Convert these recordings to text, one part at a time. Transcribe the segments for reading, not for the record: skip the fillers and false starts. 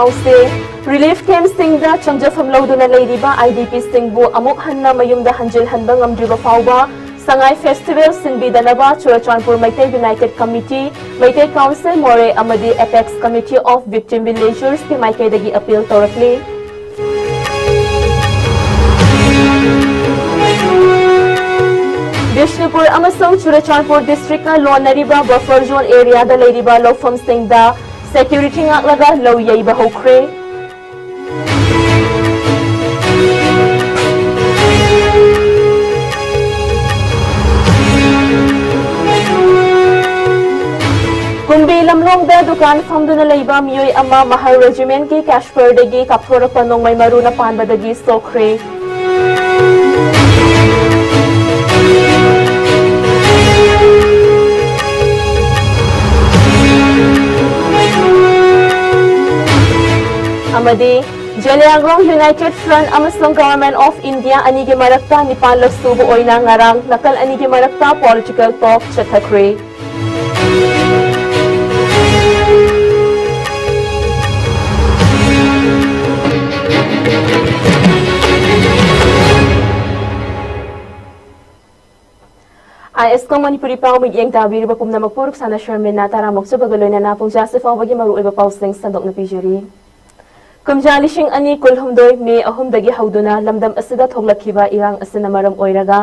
pause relief camp singda changjafam loduna leiriba IDP singbu amuk hanna mayumda hanjil hanba ngamdriba fawba sangai festival sinbidanaba Churachandpur Maitai United Committee Maitai Council More amadi Apex Committee of Victim Villagers ki maikaidagi appeal tawrakli Bishnupur amasang Churachandpur district na lonariba buffer zone area da leiriba lawfam singda security ngak laga law yai bahokre Kumbi lamlong da dukan famduna leiba miyoi ama mahal regiment ki Kashpur dagi kapthora panong may maruna panba dagi sokre Amadi Jaliagrong United Front amasang Government of India anigi marakta nipan lagsubo oina ngarang nakal anigi marakta political talk chathakre ISCOM MANIPURI pau migyeng tabiri ba pumna magpuruk sana Sherman na taramok sa bagaloy na napong Joseph ang bagi maruoy ba pausing sandok na pijuri. Kumjalishing ani kulhumdoy may ahumdagi hauduna lamdam asida thoglakhiba irang asina maram oiraga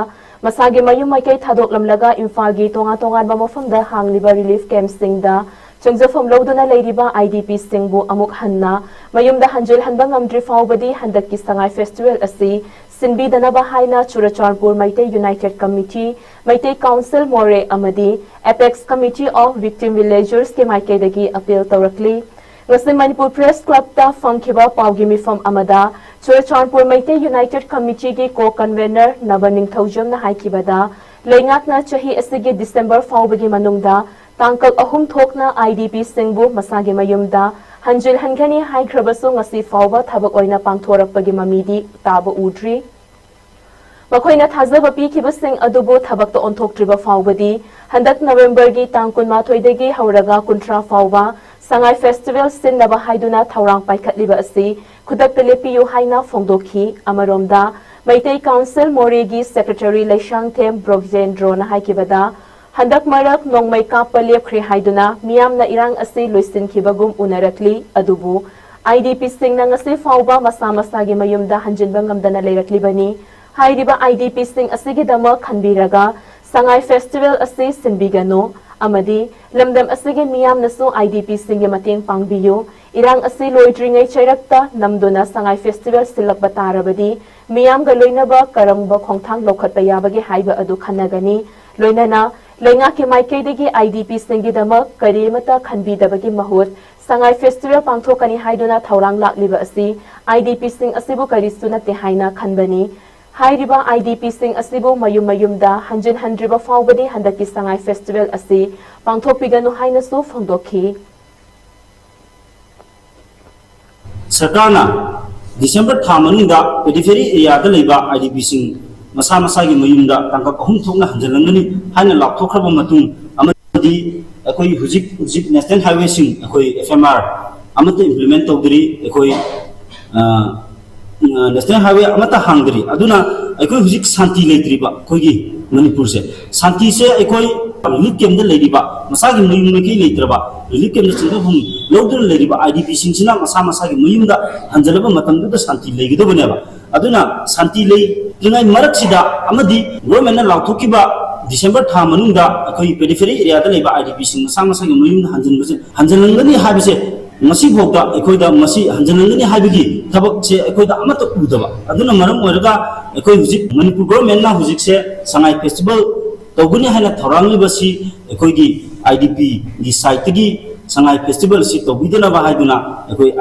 masagi mayum maikay thadok lamlaga imphal gi tonga-tongan ba mofamda hangliba relief camp singda changjafam loduna leiriba IDP singbu amuk hanna mayumda hanjil hanba ngamdri fawbadi handakki sangai festival asi sinbidanaba haina Churachandpur Maitai United Committee Maitai Council More amadi Apex Committee of Victim Villagers ke maikaidagi appeal tawrakli Ngasi Manipur Press Club ta fangkiba pawgi mifam amada Churachandpur Maitai United Committee ki co-convener Nabaning Thaujam na haikibada leingak na chahi asigi December fawbagi manungda tangkal ahum thokna IDP singbu masagi mayumda hanjil hangani haigrabasu ngasi fawba thabak oina pangthorakpagi mamidi taba udri Makoina thazaba pikibasing adubu thabak to onthoktriba fawbadi handak November gi tang kunmathoi hauraga kuntra fawba Sangai Festival sinnaba haiduna thaurang paikhatliba asi khudak telepiyu haina phongdokhi amaromda Maitai Council Moregi Secretary Laishang Them Brokjendro na haikibada handak marak nongmai kapalep khri haiduna miyamna irang asi loisin khibagum unarakli adubu IDP sing na ngasi fawba masa-masagi mayumda hanjinba ngamdana leiraklibani hairiba IDP sing asigi dama khanbiraga Sangai Festival asi sinbigano amadi lamdam asigi miyam nasu IDP singi mating pangbiyo irang asi loidringai chairakta namdona sangai festival silak batarabadi miyam ga loinaba karangba khongthang lokhatpa yabagi haiba adu khanagani loinana lenga ke maikaidagi IDP singi dama karimata khanbidabagi mahut sangai festival pangthokani haiduna thaurang lakliba asi IDP sing asibu karisuna te haina khanbani Hairiba IDP sing asibu mayum-mayumda hanjin handriba fawbadi handaki sangai festival asi pangthokpiganu haina su phongdokhi Sarkarna December thamaningda periphery area da leiba IDP sing masa gi mayumda tangka ahum thokna hanjalangani haina lapthokhraba matung amadi akoi hujik national highway sing akoi FMR amata implement tawdri akoi National Highway amata hangdri aduna ekoi hujik santi leitriba koigi Manipur se santi se ekoi relief camp da leiriba masagi muyum ki leitraba relief camp da chinda hum lodun leiriba IDP singsina masagi muyum da hanjalaba matamdu da santi leigido baneba aduna santi lei jingai marak sida amadi government na lauthokiba December tha manungda ekoi periphery area da leiba IDP sing masagi muyum hanjalangani habise masi bokda ekoida masi hanjanangani haibigi thabak se ekoida amata udaba aduna maram oiraga ekoi hujik Manipur government na hujik se sangai festival toguni haina thorangi basi ekoigi IDP gi site gi sangai festival si tobidana ba haiduna ekoi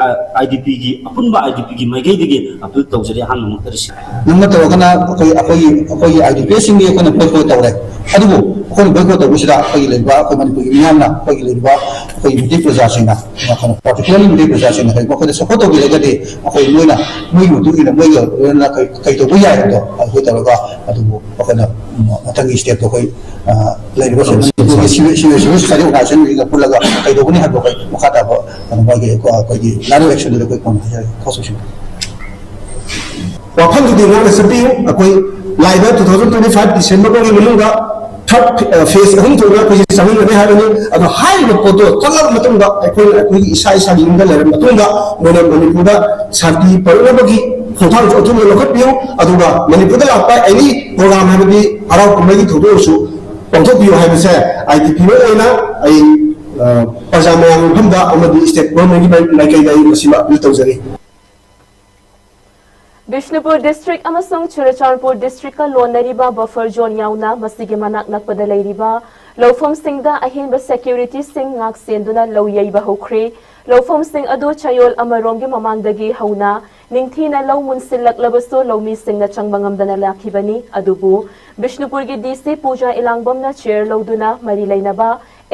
IDP gi apunba IDP gi magai digi apul tawjari han muktarisi namma tawgana akoi IDP singi ekona photo tawre ꯑꯗꯨꯕꯨ ꯑꯩꯈꯣꯏꯅ boycott ꯇꯧꯕꯁꯤꯗ ꯑꯩꯈꯣꯏꯒꯤ ꯂꯩꯕ ꯑꯩꯈꯣꯏ ꯃꯅꯤꯄꯨꯔꯒꯤ ꯃꯤꯌꯥꯝꯅ ꯑꯩꯈꯣꯏꯒꯤ ꯂꯩꯕ ꯑꯩꯈꯣꯏꯒꯤ ꯃꯩꯇꯩ ꯄ꯭ꯔꯖꯥꯁꯤꯡꯅ ꯄꯥꯔꯇꯤꯀꯨꯂꯔꯂꯤ ꯃꯩꯇꯩ ꯄ꯭ꯔꯖꯥꯁꯤꯡꯅ ꯀꯩꯒꯨꯝꯕ ꯑꯩꯈꯣꯏꯅ ꯁꯄꯣꯔꯠ ꯇꯧꯕꯤꯔꯒꯗꯤ ꯑꯩꯈꯣꯏ ꯃꯣꯏꯅ ꯃꯣꯏꯒꯤ ꯃꯇꯨꯡ ꯏꯟꯅ ꯃꯣꯏꯒ ꯂꯣꯏꯅꯅ ꯀꯩ ꯇꯧꯕ ꯌꯥꯏ ꯍꯥꯏꯕꯗꯣ ꯑꯩꯈꯣꯏ ꯇꯧꯔꯒ ꯑꯗꯨꯕꯨ ꯑꯩꯈꯣꯏꯅ ꯃꯊꯪꯒꯤ ꯁ꯭ꯇꯦꯞꯇꯣ ꯑꯩꯈꯣꯏ ꯂꯩꯔꯤꯕ ꯃꯅꯤꯄꯨꯔꯒꯤ ꯁꯤꯚꯤꯜ ꯁꯣꯁꯥꯏꯇꯤ ꯑꯣꯔꯒꯅꯥꯏꯖꯦꯁꯟꯁꯤꯡꯒ ꯄꯨꯜꯂꯒ ꯀꯩꯗꯧꯒꯅꯤ ꯍꯥꯏꯕꯗꯣ ꯑꯩꯈꯣꯏ ꯃꯈꯥ ꯇꯥꯕ ꯃꯣꯏꯒꯤ ꯑꯩꯈꯣꯏꯒꯤ ꯂꯥꯏꯅ ꯑꯦꯛꯁꯟꯗꯨꯗ ꯑꯩꯈꯣꯏ ꯀꯣꯟꯅ ꯍꯥꯏꯖꯔꯒꯦ ꯈꯣꯠꯁꯨꯁꯤꯡ ꯋꯥꯐꯝꯗꯨꯗꯤ ꯉꯥꯛꯅ ꯆꯠꯄꯤꯌꯨ ꯑꯩꯈꯣꯏ ꯂꯥꯛꯏꯕ 2025 ꯗꯤꯁꯦꯝꯕꯔꯒꯤ ꯃꯅꯨꯡꯗ थर्ड फेज अहम थोड़ा कोई चंगने हाबनी अदो हाइबो पोतो चलब मतुंगा अखोई इसा इसा लिंग लेर मतुंगा मोने मणिपुरदा शांति परनबगी खोथां जोथुन लखपियो अदुगा मणिपुरदा लापा एनी प्रोग्राम हाबनी हराव कुमगी थोदोसु पंथोपियो हाबसे आईटीपी लेना आई प्रजामयां फमदा अमदी स्टेट गवर्नमेंट की माइकैदा मसिमा तौजरी बिष्णुपुर डिस्ट्रिक्ट अमसंग चुरचांदपुर डिस्ट्रिक्ट का लोनरीबा बफर जोन याउना मसिगे मनाक नकपदा लेरिबा लौफम सिंगदा अहेनबा सिक्योरिटी सिंग ngak senduna loyeiba hokre लौफम सिंग अदो चयोल अमरोंगे ममांगदगी हौना निंगथीना लौ मुनसिलक्लबसो लौमी सिंगना चंगबंगमदना लाखिबनी अदुबु बिष्णुपुर की डीसी पूजा इलांगबमना चेयर लौदुना मरी लेनबा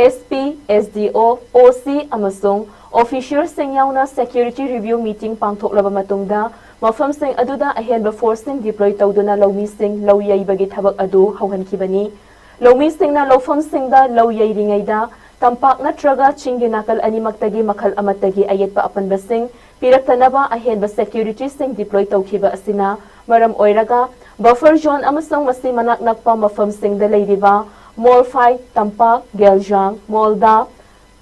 एसपी एसडीओ ओसी अमसंग ऑफिशियल सिंग याउना सिक्योरिटी रिव्यू मीटिंग पांगथोकलबा मतुंगदा मफम सिंग अदुदा अहेनबा फोर्सिंग डिप्लॉय तौदुना लौमी सिंग लौ यैबगी थबक अदु हौहनखिबनी लौमी सिंगना लौफम सिंगदा लौ यैरिङैदा तंपाक नत्रगा चिंगी नाकल अनिमक्तगी मखल अमतगी अयेतपा अपनबा सिंग पिरक्तनबा अहेनबा सिक्योरिटी सिंग डिप्लॉय तौखिबा असिना मरम ओइरगा बफर जोन अमसंग मसि मनाक नकपा मफम सिंगदा लेरिबा मोलफाई तंपाक गेलजांग मोलदा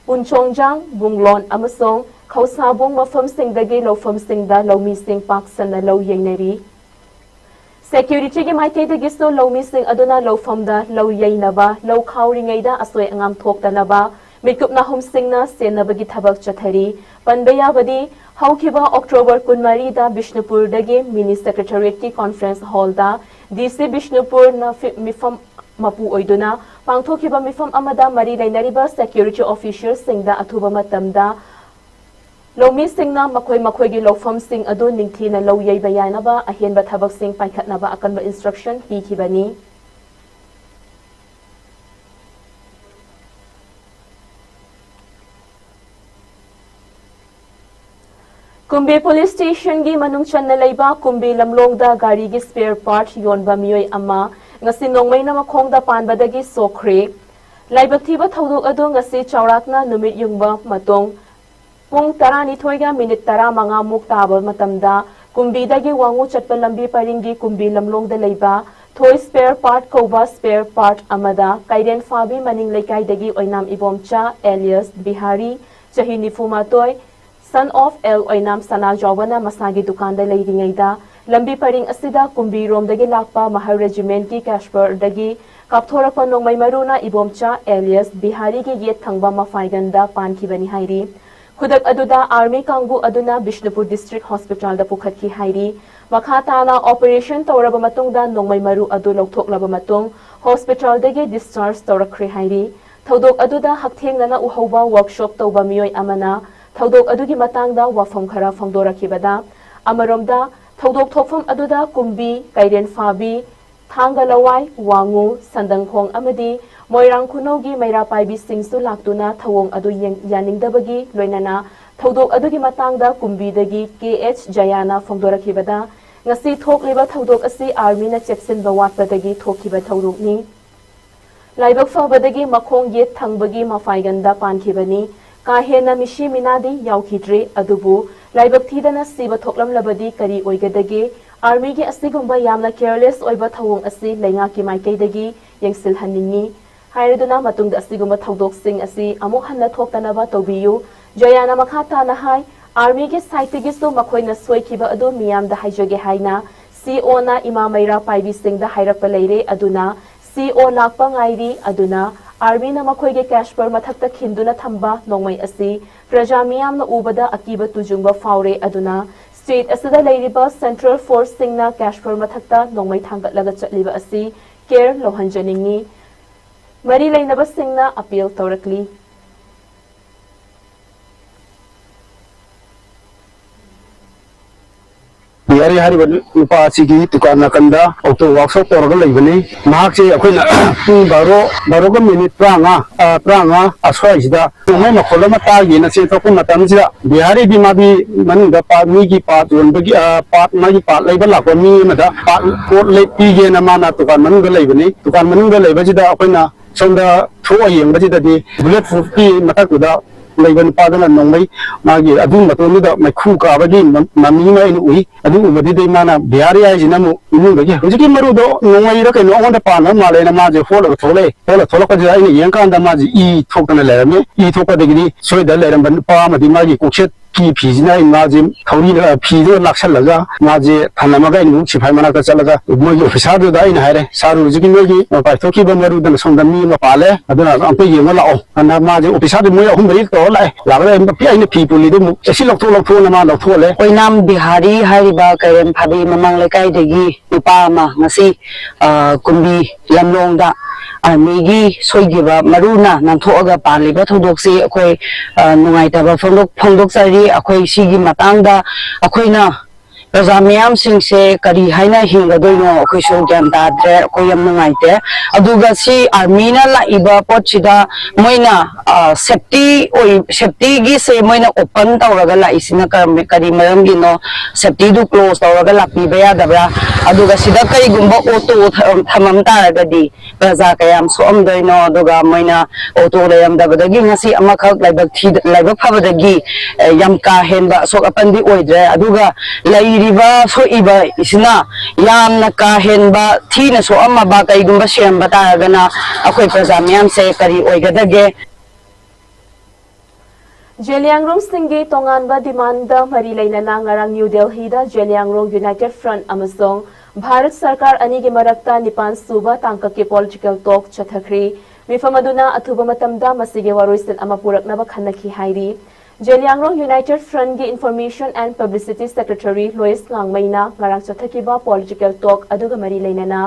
पुनचोंगजांग बुंगलोन अमसंग खौसाबोंग मफम सिंगदगी लौफम सिंगदा लौमी सिंग पाकसना लौ यैनरी सिक्योरिटी के माइकेदगी सो लौमी सिंग अदुना लौफमदा लौ यैनबा लौ खाउरिङैदा असोय अंगाम थोक्तनबा मिकुपना हुम सिंगना सेनबगी थबक चथरी पनबयाबदी हौखिबा अक्टोबर 19 दा बिष्णुपुरदगी मिनी सेक्रेटरीट की कॉन्फ्रेंस हॉल दा डीसी बिष्णुपुर न मिफम मपु ओइदुना पांगथोखिबा मिफम अमदा मरी लेनरिबा सिक्योरिटी ऑफिसर सिंगदा अथुबा मतमदा लौमी सिंगना मखोय मखोयगी लौफम सिंग अदु निंगथीना लौ यैबा यानबा अहेनबा थबक सिंग पाइखतनबा अकनबा इंस्ट्रक्शन पीखिबनी कुंबे पुलिस स्टेशन की मनुंग चन्ना लेबा कुंबे लमलोंगदा गाड़ी की स्पेयर पार्ट योनबा मियोय अमा ngasi nongmaina makhongda panbadagi sokre laibaktiba thodok adu ngasi chawrakna numit yungba matong pung 12 ga minute 15 muk taba matamda kumbidagi wangu chatpa lambi paringi kumbi lamlongda leiba thoi spare part koba spare part amada kaiden fabi maning lekai dagi oinam ibomcha alias bihari chahi nifumatoi son of el oinam sana jawbana masagi dukan da leiringaida lambi paring asida kumbi romdagi lakpa mahar regiment ki kashpur dagi kapthorapa nongmai maruna ibomcha alias bihari ki yet thangba mafaiganda pankibani hairi खुदक अदुदा army कांगू अदुना Bishnupur district hospital दा पुखतकी हाइरी मखाताना operation तौरबा मतुंगदा नोंमै मरु अदु लौथोकलबा मतुंग hospital दगे discharge तौरखरे हाइरी थौदोक अदुदा हक्थेंगना उहौबा workshop तौबा मियोय अमना थौदोक अदुगी मतांगदा वाफम खरा फंगदोरखिबदा अमरोमदा थौदोक थोफम अदुदा Kunbi Kieron फाबी थांगलवाई वांगू संदंगहोंग अमदी मोइरांग खुनौगी मैरा पाइबी सिंगसु लाक्तुना थवोंग अदु यानिंगदबगी लोइनाना थौदोक अदुगी मतांगदा कुंबीदगी KH Jayana फोंदोरखिबदा ngasi thokliba thodok asi army na chepsinba watpadagi thokiba thodokni laibak fabadagi makhong yet thangbagi mafaiganda pankhibani ka hena mishi minadi yaukhidre adubu laibak thidana siba thoklam labadi kari oigadagi army gi asigumba yamna careless oiba thawong asi lainga ki maikaidagi yengsil haningi हाइरदुना मतुंग असिगुम थौदोक सिंग असि अमुक हन्ना थोक्तनबा तौबियु जयाना मखाता ना हाय army के साइटिगिसु मखोइना सोइखिबा अदु मियाम दा हाइजगे हाइना CO ना इमा मैरा पाइबी सिंग दा हाइरप लेरे अदुना सीओ लाकपा ngairi अदुना आर्मी ना मखोइगे कैश पर मथक्ता खिंदुना थंबा नोंमै असि प्रजा मियाम ना उबदा अकीबा तुजुंगबा फाउरे अदुना स्टेट असदा लेरिबा सेंट्रल फोर्स सिंग ना कैश पर मथक्ता नोंमै थांगतलगा चटलिबा असि केयर लोहंजनिंगी मरी लेनबा सिंगना अपील तौरकली बिहारी हरिबन नुपा सिगी दुकान नाकंदा ऑटो वर्कशॉप तौरगा लेबनी महाक से अखोइना बारो का मिनिट प्रांगा असवाइसिदा मैं मखोल तागी न चेंथोक मतमसिदा बिहारी भी माबी मनुदा पामी की पात योनबगी पात मागी पात लेबा लाको मी मदा पात कोट ले पीगे न माना दुकान मनुदा लेबनी दुकान मनुदा लेबजिदा अखोइना सोंदा थो येंबजिदादी बुलेट प्रूफ की मतकुदा लेबन पादना नोंगई मागी अदु मतोनुदा मैखु काबगी ममी मै उई अदु उबदिदे माना बिहारी आइजिना मु इनुबगी हुजिकी मरुदो नोंगई र केनो ओंदा पाना मालेना माजे फोलो थोले कजि आइने येंकांदा माजी ई थोकना लेरमे ई थोकदगिनी सोइदा लेरम पा मदि मागी कोक्सेट की फीजना माजे थौरी फीदो लाक्सलगा माजे थानमगा इनु सिफाइ मनाका चलगा मोगी ऑफिसर दो दाइन हारे सारु जिकी मोगी पाइथोकी बमरुदन सोंदमी मपाले अदुना अंपे येंगा लाओ अना माजे ऑफिसर मोय अहुम बरी तो लाए लागले मपि आइने फी पुलिदो मु एसि लखथो नमा लखथोले ओइनाम बिहारी हारिबा करेम फाबी ममंग लेकाई देगी नुपा मा ngasi कुंबी लमलोंगदा आर्मीगी सोइगिबा मरुना नांथोगा पालिबा थोदोक्सी अखोय नुंगाइताबा फोंदोक सारी अखोय सिगी मतंगदा अखोयना प्रजा म्याम सिंगसे करी हाइना हिंगदोइनो अखोयसो ज्ञान ताद्रे अखोय यम नुंगाइते अदुगा सी आर्मीना लाइबा पोचिदा मोइना सेफ्टी गी से मोइना ओपन तौरगा लाइसिना करी मरमगिनो सेफ्टी दु क्लोज तौरगा लापिबा यादबरा अदुगा सिदा करिगुंबा ऑटो थमम तारगदी प्रजा कयाम सोमदोइनो अदुगा मोइना ऑटो लेयमदबदगी ngasi अमखक लाइबक फबदगी यम का हेनबा सोक अपनदी ओइद्रे अदुगा लाइरिबा सोइबा इसना यामना का हेनबा थीना सो अमबा कइगुंबा सेमबा तारगना अखोय प्रजा म्याम से करी ओइगदगे जेलियांगरोंग सिंगे तोंगानबा डिमांड मरी लेना ngarang न्यू दिल्ली दा जेलियांगरोंग यूनाइटेड फ्रंट अमसोंग भारत सरकार अनि के मरक्ता निपान सुबा तांका के पॉलिटिकल टॉक चथखरी मिफम अदुना अथुबा मतमदा मसिगे वरोइसन अमा पुरकनबा खन्नखी हाइरी जेलियांगरोंग यूनाइटेड फ्रंट के इंफॉर्मेशन एंड पब्लिसिटी सेक्रेटरी लोइस ngammaina ngarang चथखिबा पॉलिटिकल टॉक अदुगा मरी लेना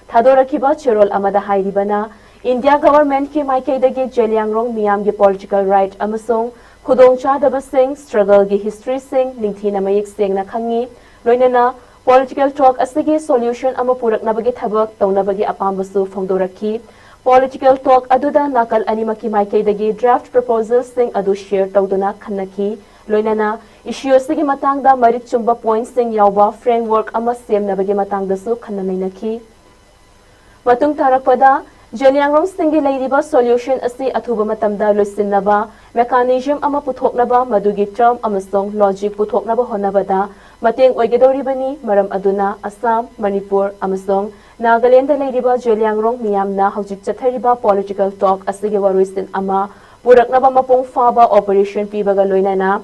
थादोरखिबा चेरोल अमदा हाइरिबना इंडिया गवर्नमेंट के माइकेदगे जेलियांगरोंग मियाम के पॉलिटिकल राइट अमसोंग खुदोंचादबसिंग स्ट्रगल की हिस्ट्री सिंग निंथीना मयेक सेंगना खंगी लोइनना पॉलिटिकल टॉक असगे सॉल्यूशन अमा पुरकनबगे थबक तौनबगे अपामबसु फोंदोरखी पॉलिटिकल टॉक अदुदा नाकल अनिमकी माइकेदगे ड्राफ्ट प्रपोजल सिंग अदु शेयर तौदुना खन्नखी लोइनना इश्यू असगे मतंगदा मरित चुंबा पॉइंट सिंग यावबा फ्रेमवर्क अमा सेमनबगे मतंगदसु खन्ननैनखी मतुंग तारकपदा जेलियांगरोंग सिंगी लेरिबा सॉल्यूशन असि अथुबा मतमदा लोइसिनबा मेकानिज्म अमा पुथोकनबा मदुगी टर्म अमसोंग लॉजिक पुथोकनबा होनबदा मतेंग ओइगदोरिबनी मरम अदुना असम मणिपुर अमसोंग नागालैंड लेरिबा जेलियांगरोंग मियामना हौजिक चथरिबा पॉलिटिकल टॉक असगे वरोइसिन अमा पुरकनबा मपुंग फाबा ऑपरेशन पीबगा लोइनना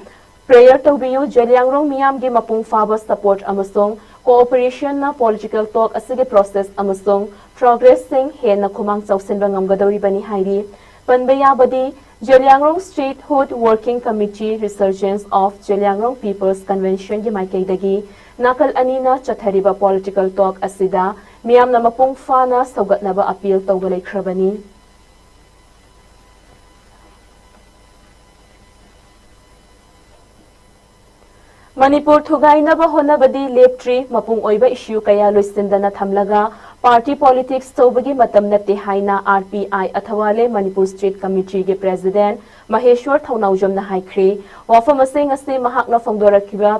प्रेयर तौबियु जेलियांगरोंग मियाम गे मपुंग फाबा सपोर्ट अमसोंग कोऑपरेशन ना पॉलिटिकल टॉक असगे प्रोसेस अमसोंग प्रोग्रेस सिंग हेना खुमांग चौसिनबा ngamgadoribani hairi panbayabadi Zeliangrong statehood working committee resurgence of Zeliangrong people's convention की माइकेदगी नाकल अनीना चथरिबा पॉलिटिकल टॉक असिदा मियामना मपुंग फाना सौगतनबा अपील तौबा लेख्रबनी मणिपुर थुगाइनबा होनबदी लेप्ट्री मपुंग ओइबा इश्यू कया लोइसिंदना थमलगा पार्टी पॉलिटिक्स तौबगी मतम नते हाइना RPI Athawale Manipur state committee के प्रेसिडेंट महेश्वर थौनाउजमना हाइख्री वाफम असिंग असि महाकना फोंदोरखिबा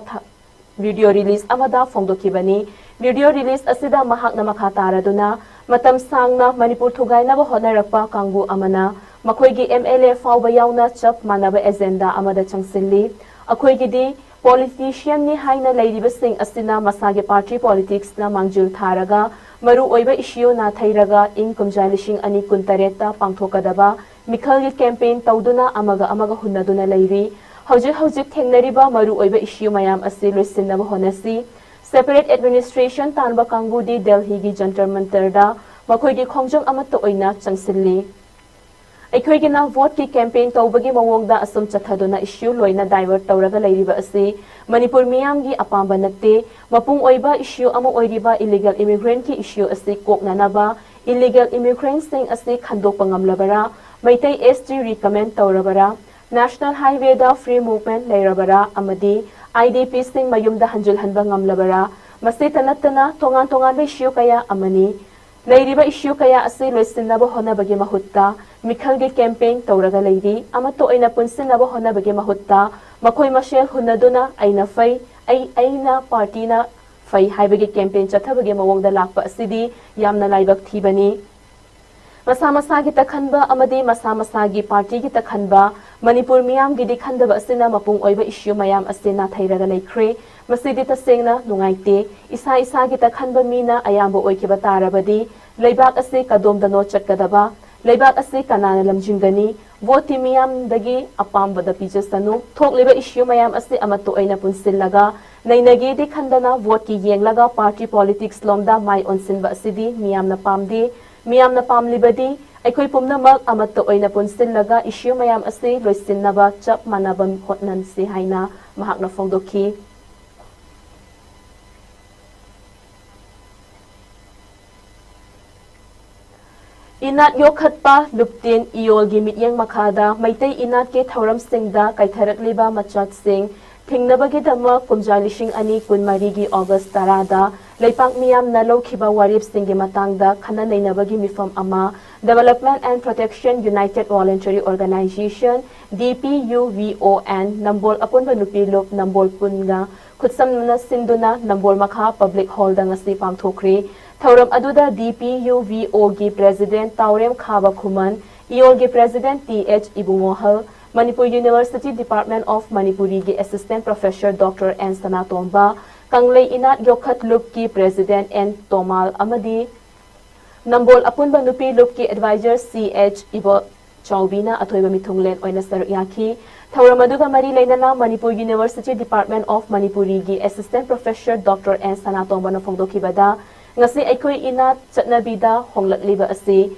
वीडियो रिलीज अमदा फोंदोखिबनी वीडियो रिलीज असिदा महाकना मखा तारादुना मतम सांगना मणिपुर थुगाइनबा होनरकपा कांगू अमना मखोइगी एमएलए फाउबा याउना चप मानबा एजेंडा अमदा चंगसिल्ली अखोइगिदी पॉलिटिशियन ने हाइना लेरिबसिंग असिना मसागे पार्टी पॉलिटिक्स ना मांगजिल थारगा मरु ओइबा इश्यू ना थैरगा इन कुमजा लिशिंग अनि कुंतरेता पांथोकदबा मिखल की कैंपेन तौदुना अमगा हुन्नदुना लेरी हौजिक थेंगनरिबा मरु ओइबा इश्यू मयाम असि लोइसिनबा होनसी सेपरेट एडमिनिस्ट्रेशन तानबा कांगुदी दिल्ली की जंतर मंतरदा मखोइगी खोंजंग अमत ओइना चंगसिल्ली अखोइगिना वोट की कैंपेन तौबगी मवोंगदा असुम चथदुना इश्यू लोइना डाइवर्ट तौरगा लेरिबा असि मणिपुर मियामगी अपांबा नत्ते मपुंग ओइबा इश्यू अमा ओइरिबा इलीगल इमिग्रेंट की इश्यू असि कोकनानाबा इलीगल इमिग्रेंट सिंग असि खंदोकपा ngamlabara मैतै एसटी रिकमेंड तौरबरा नेशनल हाईवे दा फ्री मूवमेंट लेरबरा अमदी IDP sing mayumda hanjul hanba ngamlabara masi tanatana tongan issue kaya amani leiriba issue kaya ase loisinaba honabagi mahutta mikhalgi campaign tawraga leiri amato aina punsinaba honabagi mahutta makoi mashel hunaduna aina fai aina party na fai haibagi campaign chathabagi mawongda lakpa asidi yamna laibak thibani masa masagi takhanba amadi masa masagi party gi takhanba manipur miyam gi dikhandaba asina mapung oiba issue mayam asina thairaga leikre masidi tasengna nungaite isa gi takhanba mina ayamba oikiba tarabadi leibak ase kadom dano chatkadaba leibak ase kanana lamjingani voti miyam dagi apamba da pijasanu thokliba issue mayam ase amato aina punsillaga nainagi dikhandana vote ki yenglaga party politics lomda mai onsinba asidi miyam na pamdi Miyamna pamlibadi aikoi pumnamak amato oina punsillaga issue mayam ase loisinnaba chap manabam hotnan si haina mahakna fongdoki Inat yokhatpa luptin iolgi mityang makhada maitei inat ke thauram singda kaitharakliba machat sing thingnabagi dama kumjalising ani kunmarigi August tarada leipak miyam na lokhiba warip singgi matangda khana nainabagi mifam ama Development and Protection United Voluntary Organization DPUVON nambol apunba nupilop nambol punga khutsamna sinduna nambol makha public hall da ngasi pangthokri thauram aduda DPUVO gi president Taurem Khaba Khuman IOL gi president TH Ibungohal Manipur University Department of Manipuri gi Assistant Professor Dr. N. Sanatomba Kanglei Inat Yokhat Lup ki President N. Tomal Amadi Nambol Apunba Nupi Lup ki Advisor CH Ibo Chaubina Athoiba Mithunglen Oina Saryaki Thauramaduga Mari Leinana Manipur University Department of Manipuri gi Assistant Professor Dr. N. Sanatomba na Fongdoki Bada Ngasi Aikoi Inat Chatnabida Honglatliba Asi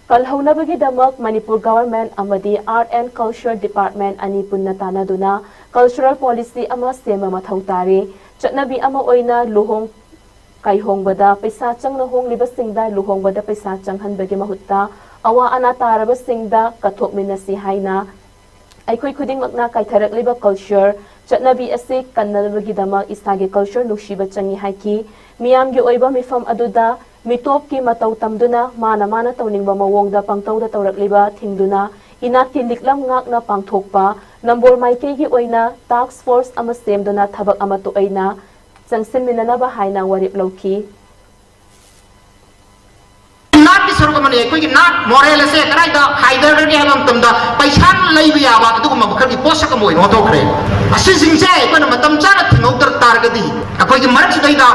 Kalhaunabagi damak Manipur Government amadi Art and Culture Department ani punna tanaduna cultural policy ama sema mathau tare chatnabi ama oina luhong kaihong bada paisa changna hong liba singda luhong bada paisa changhan bagi mahutta awa ana taraba singda kathok minasi haina aikoi khuding makna kaitharak liba culture chatnabi ase kannabagi damak isage culture nushiba changi haiki miyam gi oiba mifam aduda mitop ki matau tamduna mana tawningba mawongda pangtawda tawrakliba thingduna inat ki liklam ngakna pangthokpa nambol maikei gi oina task force ama semduna thabak ama to aina changsin minanaba haina warip lauki नाट की स्वरूप में कोई नाट moral से कराई दा हाइदर के हम तम दा पैसा लई भी आवा तो हम खर की पोषक मोय नो तो खरे असि सिंसे कोन मतम चाना थिंगौ तर तारगदी अखोई की मरच दैदा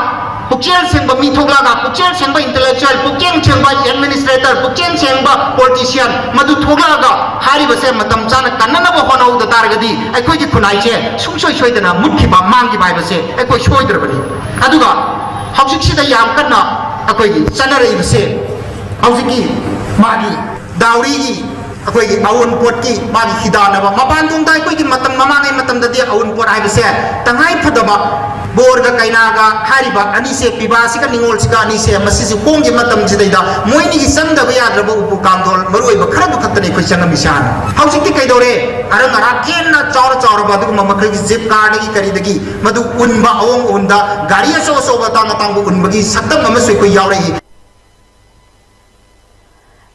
पुकेल सेंबा मी थोगलागा पुकेल सेंबा इंटेलेक्चुअल पुकेल सेंबा एडमिनिस्ट्रेटर पुकेल सेंबा पॉलिटिशियन मदु थोगलागा हारी बसे मतम चाना कन्ननबो होनौ द तारगदी अखोई की खुनाई से सुंसोय सोयदना मुखिबा मांगी बाय बसे अखोई सोयदरबनी अदुगा हौसिकसिदा याम कन्ना अखोई की चनरई बसे हौसिकी मागी दावरीगी अखोई अउन पोट की मागी हिदानबा मपान तुंग दाई कोई की मतम ममांगे मतम ददि अउन पोट आइबसे तंगाई फदबा बोरगा काइनागा हारिबा अनिसे पिबासिका निंगोलसिका अनिसे मसिसि कोंगे मतम जिदैदा मोइनी की संदबा याद्रबा उपु कामदोल मरुइबा खरदु खतने कोइ चंगा मिसान हौसिकी कैदोरे अरंग अरा केन्ना चावर चावरबा दुग ममखै की जिप कार्ड की करिदगी मदु उनबा अवंग उनदा गाड़ी सो सो बतांग तांग उनबगी सतम अमसुइ कोइ यावरई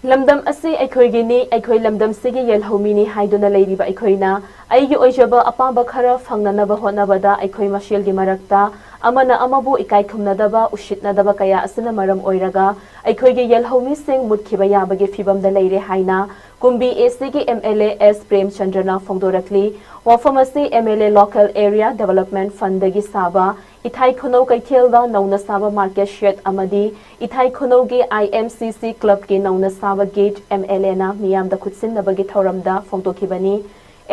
Lamdam ase aikhoigini aikhoi lamdam sigi yelhomini haiduna leiriba aikhoina aigi oijaba apamba khara phangnanaba honabada aikhoi mashilgi marakta amana amabu ikai khumnadaba ushitnadaba kaya asina maram oiraga aikhoigi yelhomi sing mutkhiba yabage fibamda leire haina kumbi ACG MLA S Prem Chandrana Fongdorakli wafamasi MLA Local Area Development Fund dagi saba Ithai Khono Kaithelda Nauna Saba Market Shed Amadi Ithai Khono gi IMCC Club ki Nauna Saba Gate MLA na miyam da khutsin na bagi thoramda phongtokibani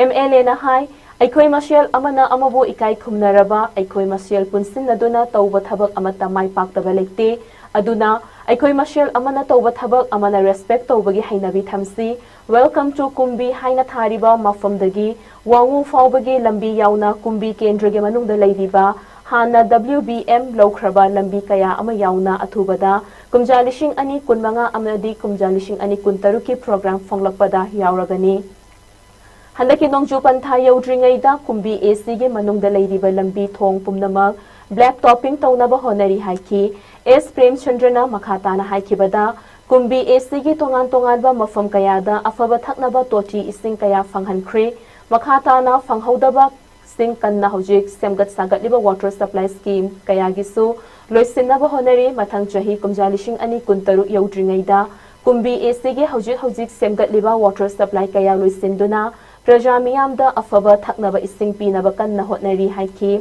MLA na hai aikoi masial amana amabu ikai khumnaraba aikoi masial punsin naduna tawba thabak amata mai paktaba lekte aduna aikoi masial amana tawba thabak amana respect tawbagi hainabi thamsi Welcome to Kumbi haina thariba mafam dagi wangu fawbagi lambi yauna Kumbi kendrage manungda leiriba Hana WBM Lokraba Lambi Kaya ama yauna athubada kumjalising ani kunmanga amadi kumjalising ani kuntaruki program fonglakpada yauragani Handaki nongju pantha yaudringaida kumbi AC ge manungda leiriba lambi thong pumnamak black topping taunaba honari haiki S Prem Chandrana makhatana haikibada kumbi AC ge tongan ba mafam kayada afaba thaknaba toti ising kaya fanghankhre makhatana fanghodaba sing kanna hojik semgat sagat liba water supply scheme kaya gisu loisinaba honari mathang chahi kumjalishing ani kuntaru yaudringaida kumbi AC ge hojik semgat liba water supply kaya loisinduna praja miyamda afaba thaknaba ising pinaba kanna honari haiki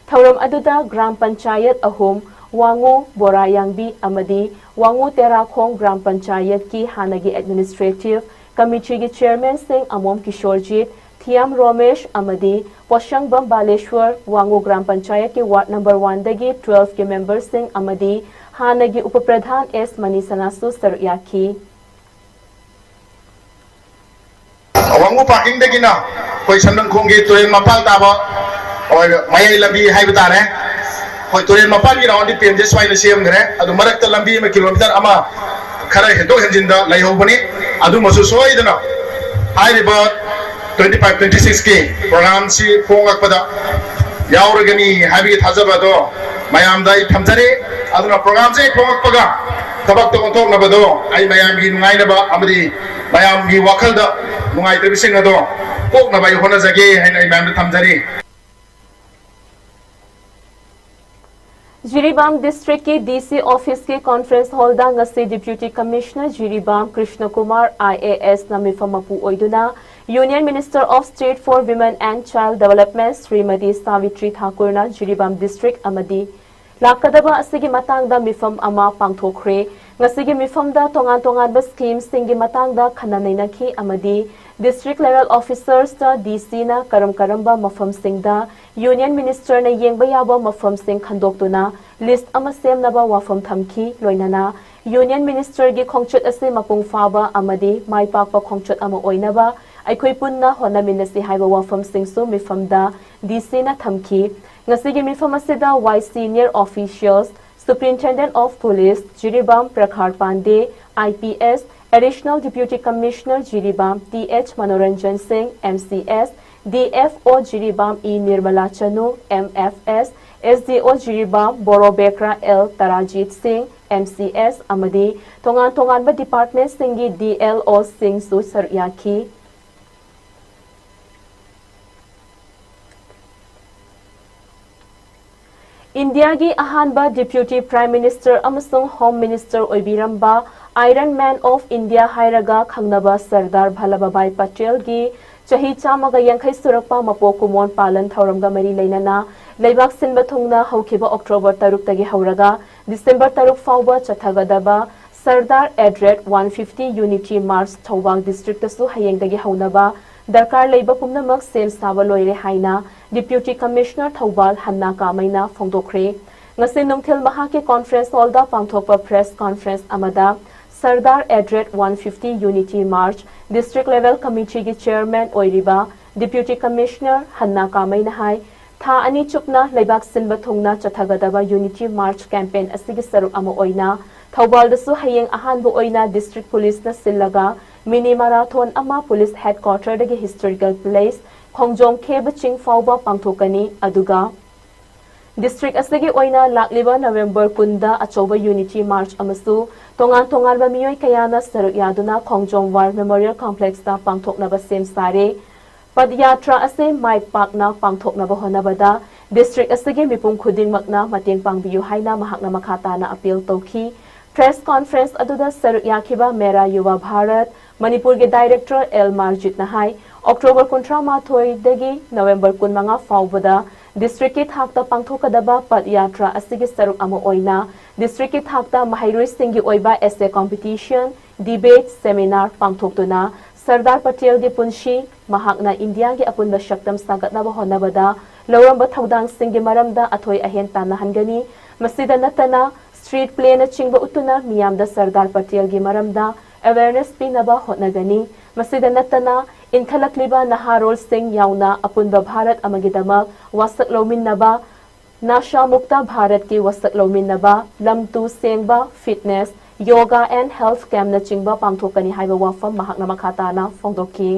thauram aduda gram panchayat ahom wangu borayangbi amadi wangu terakhong gram panchayat ki hanagi administrative committee ki chairman singh amom kishorjit thiam romesh amadi washang bam baleshwar wangu gram panchayat ki ward number 1 dagi 12 ke members singh amadi hanagi upapradhan S Manisanasu saryaki wangu parking dagi na koi sandang khongi turen mapal taba और माया लंबी है बता रहे कोई Tourane मपाल की round pen जे swine same गरे अदु मरक लंबी में किलोमीटर अमा खरा हेदो हेंजिन दा लाई होबनी अदु मसु सोइदना हाइरिबा 25 26 के प्रोग्राम सी फोंगक पदा यावरगनी हाबी थाजबदो मयाम दाई थमजरे अदुना प्रोग्राम से फोंगक पगा थबक तो कोंथोक नबदो आई मयाम की नुंगाइनबा अमदी मयाम की वखल दा नुंगाइ तबिसिंग अदो कोक नबाई होना जगे हैन आई मयाम थमजरे Jiribam District के DC ऑफिस के कॉन्फ्रेंस हॉल दा ngasi Deputy Commissioner Jiribam Krishna Kumar IAS namifamapu oiduna Union Minister of State for Women and Child Development Srimati Savitri Thakur na Jiribam District amadi lakadaba asigi matang da mifam ama pangthokre ngasigi mifam da tongan ba scheme singi matang da khananai na khi amadi District level officers da DC na karam ba mafam sing da Union Minister na yengba yaba mafam sing khandokduna list ama semnaba wafam thamki loinana Union Minister gi khongchut ase mapung faba amadi maipakpa khongchut ama oinaba aikhoi punna honaminasi haiba wafam sing su mifam da DC na thamki ngasigi mifam ase da Y senior officials Superintendent of Police Jiribam Prakhar Pandey IPS Additional Deputy Commissioner Jiribam TH Manoranjan Singh MCS DFO Jiribam E Nirmala Chanu MFS SDO Jiribam Borobekra L Tarajit Singh MCS amadi tongan ba department singi DLO Singh Su Saryaki India gi ahanba Deputy Prime Minister amasung Home Minister oibiramba Iron Man of India hairaga khangnaba Sardar Vallabhbhai Patel gi chahi chamaga yankhai surakpa mapo kumon palan thauramga mari leinana leibak sinba thungna haukiba October 3 tagi hauraga December 3 fawba chathagadaba Sardar Adret 150 Unity March Thawbang District tasu hayengdagi haunaba darkar leiba pumnamak sem saba loire haina Deputy Commissioner Thawbal Hanna Kamaina phongdokre ngase nomthel maha ke conference hall da pangthokpa press conference amada Sardar Adret 150 Unity March District Level Committee ki Chairman Oiriba Deputy Commissioner Hanna Kamaina hai tha ani chupna leibak sinba thongna chathagadaba Unity March campaign asigi saruk ama oina Thawbal dasu hayeng ahanbu oina District Police na sillaga mini marathon ama police headquarter dagi historical place Khongjong Kheba Ching Fawba pangthokani aduga District asigi oina lakliba November kunda achoba Unity March amasu tongan ba miyoi kayana saruk yaduna Khongjong War Memorial Complex ta pangthoknaba sem sare Padyatra ase mai pakna pangthoknaba honabada District asigi mipum khuding makna mateng pangbiyu haina mahakna makhata na appeal tokhi Press conference aduda saruk yakhiba Mera Yuva Bharat Manipur ge Director L Marjit Nahai October 13 dagi November 15 fawbada District ki thakta pangthokadaba padyatra asigi saruk ama oina District ki thakta mahairoi singi oiba essay competition debate seminar pangthokduna Sardar Patel gi punshi mahakna India gi apunba shaktam sagatnaba honabada lawramba thaudang singi maramda athoi ahen tanahangani masida natana street play na chingba utuna miyamda Sardar Patel gi maramda awareness pinaba hotnagani masida natana inkhalakliba naharol singh yauna apunba Bharat amagidamak wasak lominnaba nasha mukta Bharat ki wasak lominnaba lamtu sengba fitness yoga and health camp na chingba pangthokani haiba wafam mahakna makhata na phongdoki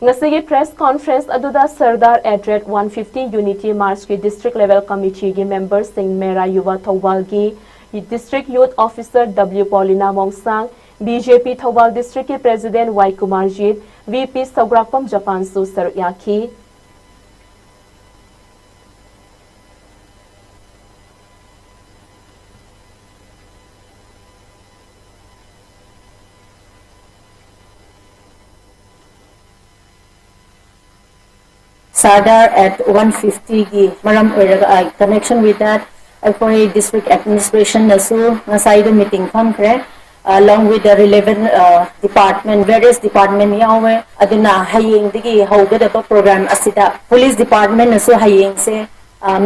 ngasigi press conference aduda Sardar Adret 150 Unity March ki district level committee gi members sing Mera Yuva Thawal gi district youth officer W Paulina Mongsang BJP Thawal district ki president Y Kumarjit VP Sagrapam Japan su Saryaki Sardar at 150 gi maram oiraga connection with that akoi district administration nasu ngasai the meeting khangre along with the relevant department various department yawe aduna hayeng digi hawgada program asida police department nasu hayeng se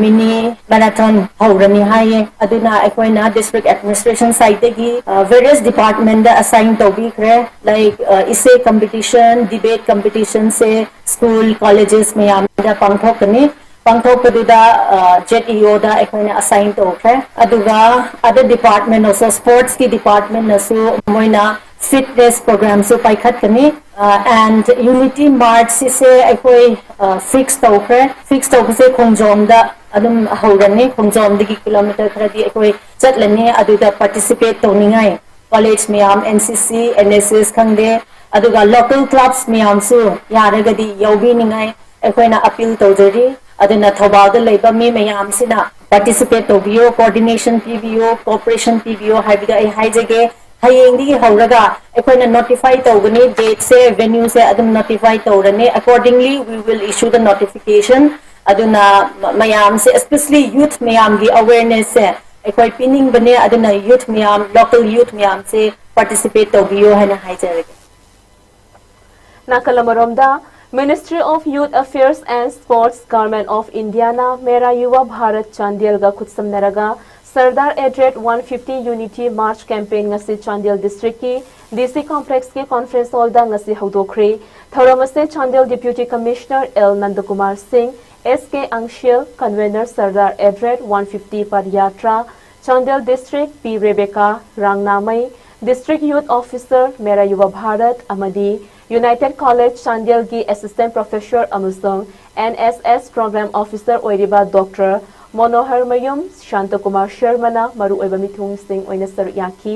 mini marathon hawrani haye aduna akoina district administration side dagi various department da assign to be kre like essay competition debate competition se school colleges mayam da pangthokani pangthokpaduda JEO da akoina assign to kre aduga other department also sports ki department nasu moina fitness program so paikhat kani and unity march se akoi fix tawkre fix tawse khongjom da adum hawrani khongjom digi kilometer khadi akoi chatlani aduda participate tawningai college miyam NCC NSS khangde aduga local clubs miyam su yaragadi yawbi ningai akoina appeal tawjari aduna thobada leiba mi miyam sina participate tawbiyo coordination PBO cooperation PBO haibida ai haijege hayeng digi hawraga akoina notify tawgani date se venue se adum notify tawrani accordingly we will issue the notification aduna mayam se especially youth mayam gi awareness se akoi pining bane aduna youth mayam local youth mayam se participate tawbiyo hana haijarege Nakalamaromda Ministry of Youth Affairs and Sports Government of India na Mera Yuva Bharat Chandel ga khutsamnaraga Sardar Adret 150 Unity March campaign ngasi Chandel district ki DC complex ki conference hall da ngasi hawdokre thoramase Chandel Deputy Commissioner L Nandakumar Singh SK Angshil convener Sardar Adret 150 Padyatra Chandel district P Rebecca Rangnamai district youth officer Mera Yuva Bharat amadi United College Chandel gi assistant professor amusong NSS program officer oiriba Dr. Monohar Mayum Shantakumar Sharmana maru oiba mithung sing oina saryaki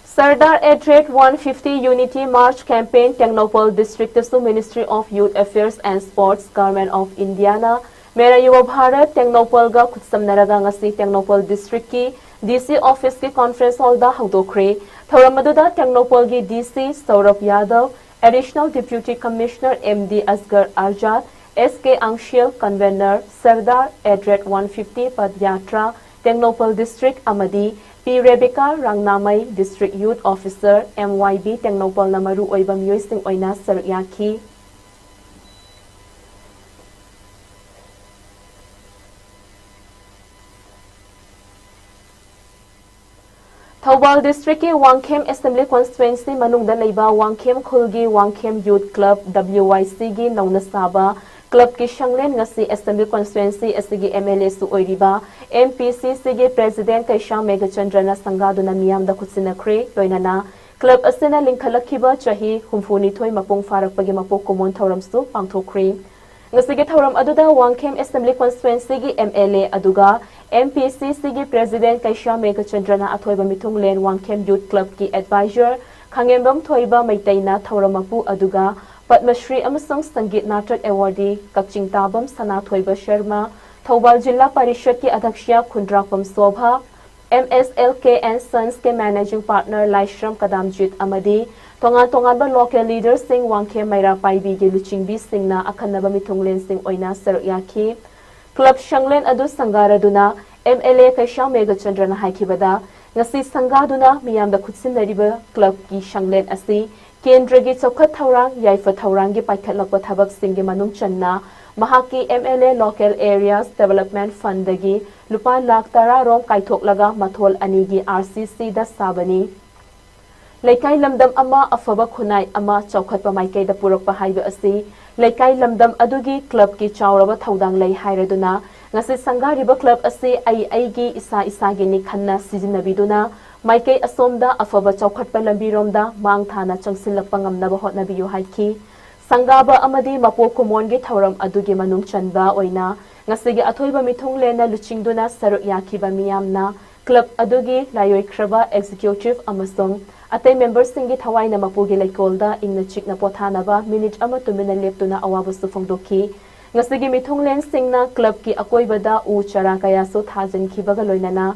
Sardar Adret 150 Unity March campaign Technopol District su Ministry of Youth Affairs and Sports Government of Indiana Mera Yuva Bharat Technopol ga khutsamnaraga ngasi Technopol District ki DC office ki conference hall da hawdokre thoramadu Technopol gi DC Saurabh Yadav Additional Deputy Commissioner MD Asgar Arjat SK Angshil convener Sardar Adret 150 Padyatra Technopol District amadi P Rebecca Rangnamai District Youth Officer MYB Technopol namaru oiba miyoi sing oina saryaki Thawal District ki Wangkhem Assembly Constituency manungda leiba Wangkhem Khulgi Wangkhem Youth Club WYC gi nauna saba club ki shanglen ngasi Assembly Constituency asigi MLA su oiriba MPC sigi President Kaisha Megachandrana sangaduna miyamda khutsinakre loinana club asena linkhalakhiba chahi humfuni thoi mapung farakpagi mapok komon thauram su pangthokre ngasigi thauram aduda Wangkhem Assembly Constituency gi MLA aduga MPC sigi President Kaisha Megachandrana athoiba mithunglen Wangkhem Youth Club ki advisor khangembam thoiba maitaina thoramapu aduga Padma Shri amasang Sangeet Natak awardee Kakching Tabam Sana Thoiba Sharma Thawal Jilla Parishad ki Adhaksha Khundrakpam Sobha MSLK and Sons ke managing partner Laishram Kadamjit Amadi tongan ba local leaders sing Wangkhem Maira Paibi gi Luchingbi Singna akhanaba mithunglen sing oina saryaki Club Shanglen adu sangaraduna MLA Kaisha Megachandrana haikibada ngasi sangaduna miyamda khutsinariba club ki Shanglen asi Kendragi Chokhat Thaurang Yaifa Thaurangi Paikhatlakpa Thabak Singgi Manung Channa Mahaki MLA Local Areas Development Fund dagi Lupa Lakh Tara Rom Kaithoklaga Mathol Anigi RCC da Sabani Laikai lamdam ama afaba khunai ama chawkhatpa maikei da purakpa haiba asi laikai lamdam adugi club ki chawraba thaudang lei hairaduna ngasi sangariba club asi ai gi isa gi ni khanna sijinabiduna maikei asomda afaba chawkhatpa lambiromda mang thana changsilakpa ngamnaba hotnabiyu haiki Sangaba amadi mapo kumon gi thauram adugi manung chanba oina ngasigi athoiba mithong lena luchingduna saruk yakhiba miyamna club adugi layoi khraba executive amasong atay members singi thawai na mapugi laikolda ingna chikna pothanaba minute ama tumina leptuna awabu sufongdoki ngasigi mithong len singna club ki akoibada u chara kaya so thajan khibaga loinana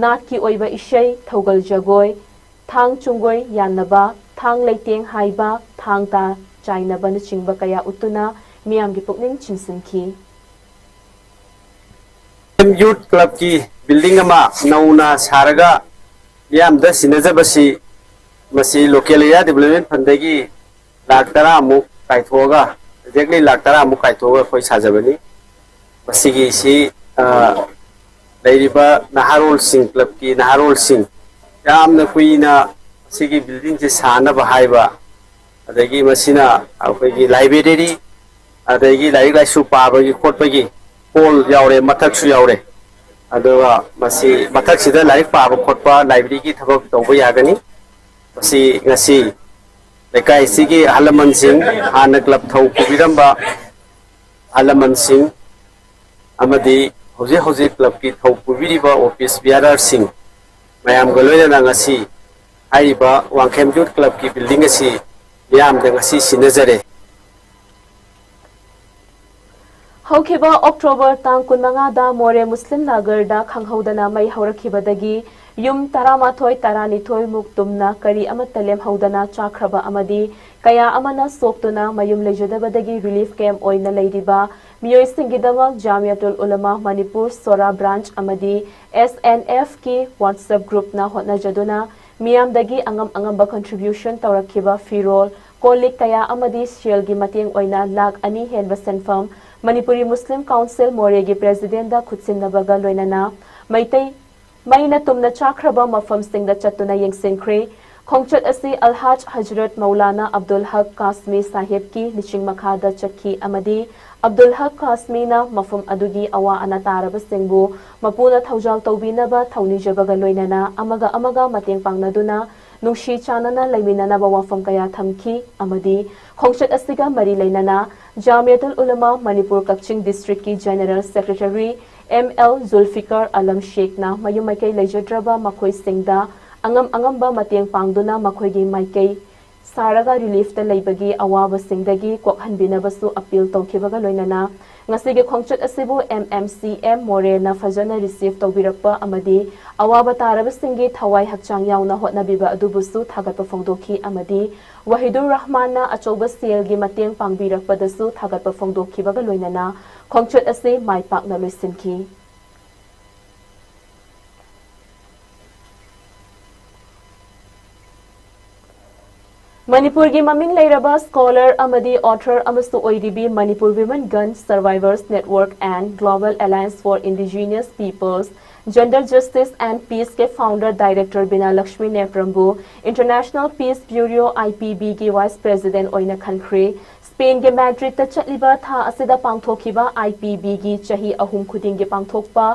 nat ki oiba ishai thogal jagoi thang chungoi yanaba thang leiteng haiba thang ta China ban chingba kaya utuna miyam gi pukning chinsinki youth club ki building ama nauna saraga miyam da sinajabasi masi local area development fund gi lakh tara amu kaithoga exactly lakh tara amu kaithoga khoi sajabani masi gi si leiriba naharol sing club ki naharol sing yamna kuina sigi building je sana bahaiba adagi masina akoigi library adagi laik laisu pabagi khotpagi pol yaure mathak su yaure aduga masi mathak sida laik paba khotpa library ki thabak tawba yagani masi ngasi lekai sigi halaman sing hana club thau kubiramba halaman sing amadi hoje club ki thau kubiriba office bearer sing mayam galoina na ngasi aiba wangkhem youth club ki building asi yam de ngasi sinajare Haukiba October tang kunmanga da more Muslim nagar da khanghodana mai haurakibadagi yum taramathoi taranithoi muktumna kari amatalem haudana chakraba amadi kaya amana soktuna mayum lejadabadagi relief camp oina leiriba miyoi singidamak Jamiatul Ulama Manipur Sora branch amadi SNF ki WhatsApp group na hotna jaduna miyamdagi angamba contribution tawrakiba firol kolik kaya amadi shell gi mateng oina lakh ani henba senfam Manipuri Muslim Council Moregi President da khutsinnabaga loinana maitai maina tumna chakraba mafam singda chatuna yengsinkre khongchat asi Alhaj Hazrat Maulana Abdul Haq Kasmi Sahib ki liching makhada chakhi amadi Abdul Haq Kasmi na mafam adugi awa ana taraba singbu mapuna thaujal tawbinaba thawni jabaga loinana amaga mateng pangnaduna nungshi chanana laiminana ba wafam kaya thamki amadi khongchat asiga mari lainana Jamiatul Ulama Manipur Kakching District ki General Secretary ML Zulfikar Alam Sheikh na mayumaikai lejadraba makhoi singda angamba mateng pangduna makhoi gi maikai saraga relief ta leibagi awaba singdagi kokhanbinabasu appeal tawkibaga loinana ngasige khongchat asibu MMCM more na fajana receive tawbirakpa amadi awaba taraba singi thawai hakchang yauna hotnabiba adubusu thagatpa phongdokhi amadi Wahidur Rahman na achoba sel gi mateng pangbirakpadasu thagatpa phongdokhibaga loinana khongchat ase maipak na loisinki Manipur gi maming leiraba scholar amadi author amasu oidibi Manipur Women Gun Survivors Network and Global Alliance for Indigenous Peoples Gender Justice and Peace ke founder director Bina Lakshmi Neprambu International Peace Bureau IPB ki vice president oina khankhre Spain ge Madrid ta chatliba tha asida pangthokiba IPB gi chahi ahum khuding ge pangthokpa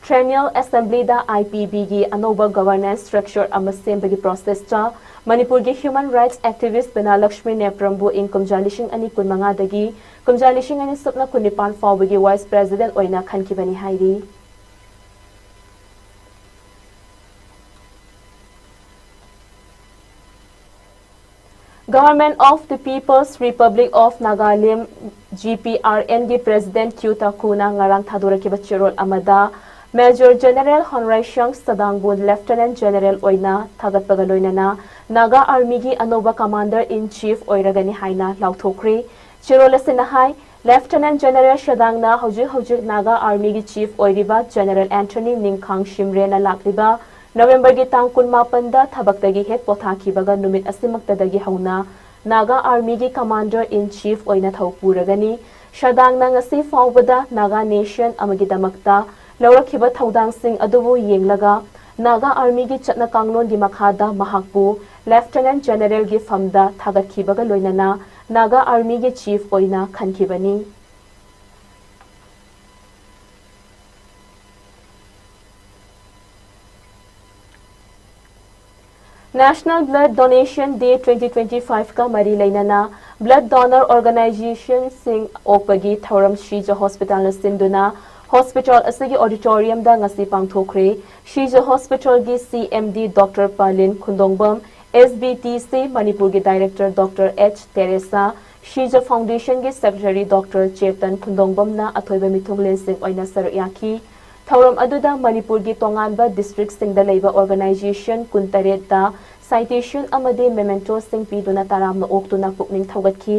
Triennial Assembly da IPB gi anoba governance structure amasembagi process cha Manipur gi human rights activist Bina Lakshmi Neprambu in kumjalishing ani kunmanga dagi kumjalishing ani supna kunipan fawbagi vice president oina khankibani hairi Government of the People's Republic of Nagaland GPRN gi President Kyuta Kuna ngarang thadurakiba chirol amada Major General Honraishang Sadangbun Lieutenant General Oina Thagatpaga loinana Naga Army gi anoba Commander in Chief oiragani haina lauthokri chirola sinahai Lieutenant General Shadangna hojik Naga Army gi Chief oiriba General Anthony Ningkhang Shimrena lakliba November gi tang kunmapan da thabaktagi het pothakhibaga numit asimaktadagi hauna Naga Army gi Commander in Chief oina thawpuragani Shadangna ngasi fawbada Naga Nation amagi damakta Laurakhiba thaudang sing adubu yenglaga Naga Army gi chatna kanglon gi makhada mahakpu lieutenant general की फमदा थागतखिबगा लोइनना Naga army के chief ओइना खनखिबनी। National blood donation day 2025 का मरी लेना ब्लड डोनर ऑर्गेनाइजेशन सिंह ओपगी थौरम श्रीजा हॉस्पिटल सिंधुना हॉस्पिटल असगी ऑडिटोरियम दा ngasi पांगथोखरे श्रीजा हॉस्पिटल की CMD doctor Palin Khundongbam SBTC Manipur के डायरेक्टर डॉक्टर H तेरेसा श्रीजा फाउंडेशन के सेक्रेटरी डॉक्टर चेतन खुंदोंगबम ना अथोइबा मिथुंगलेन सिंह ओइना सरुक याखी थौरम अदुदा मणिपुर की तोंगानबा डिस्ट्रिक्ट सिंह दा लेबा ऑर्गेनाइजेशन कुंतरेता साइटेशन अमदे मेमेंटो सिंह पीदुना तारामना ओक्तुना पुकनिंग थौगतखी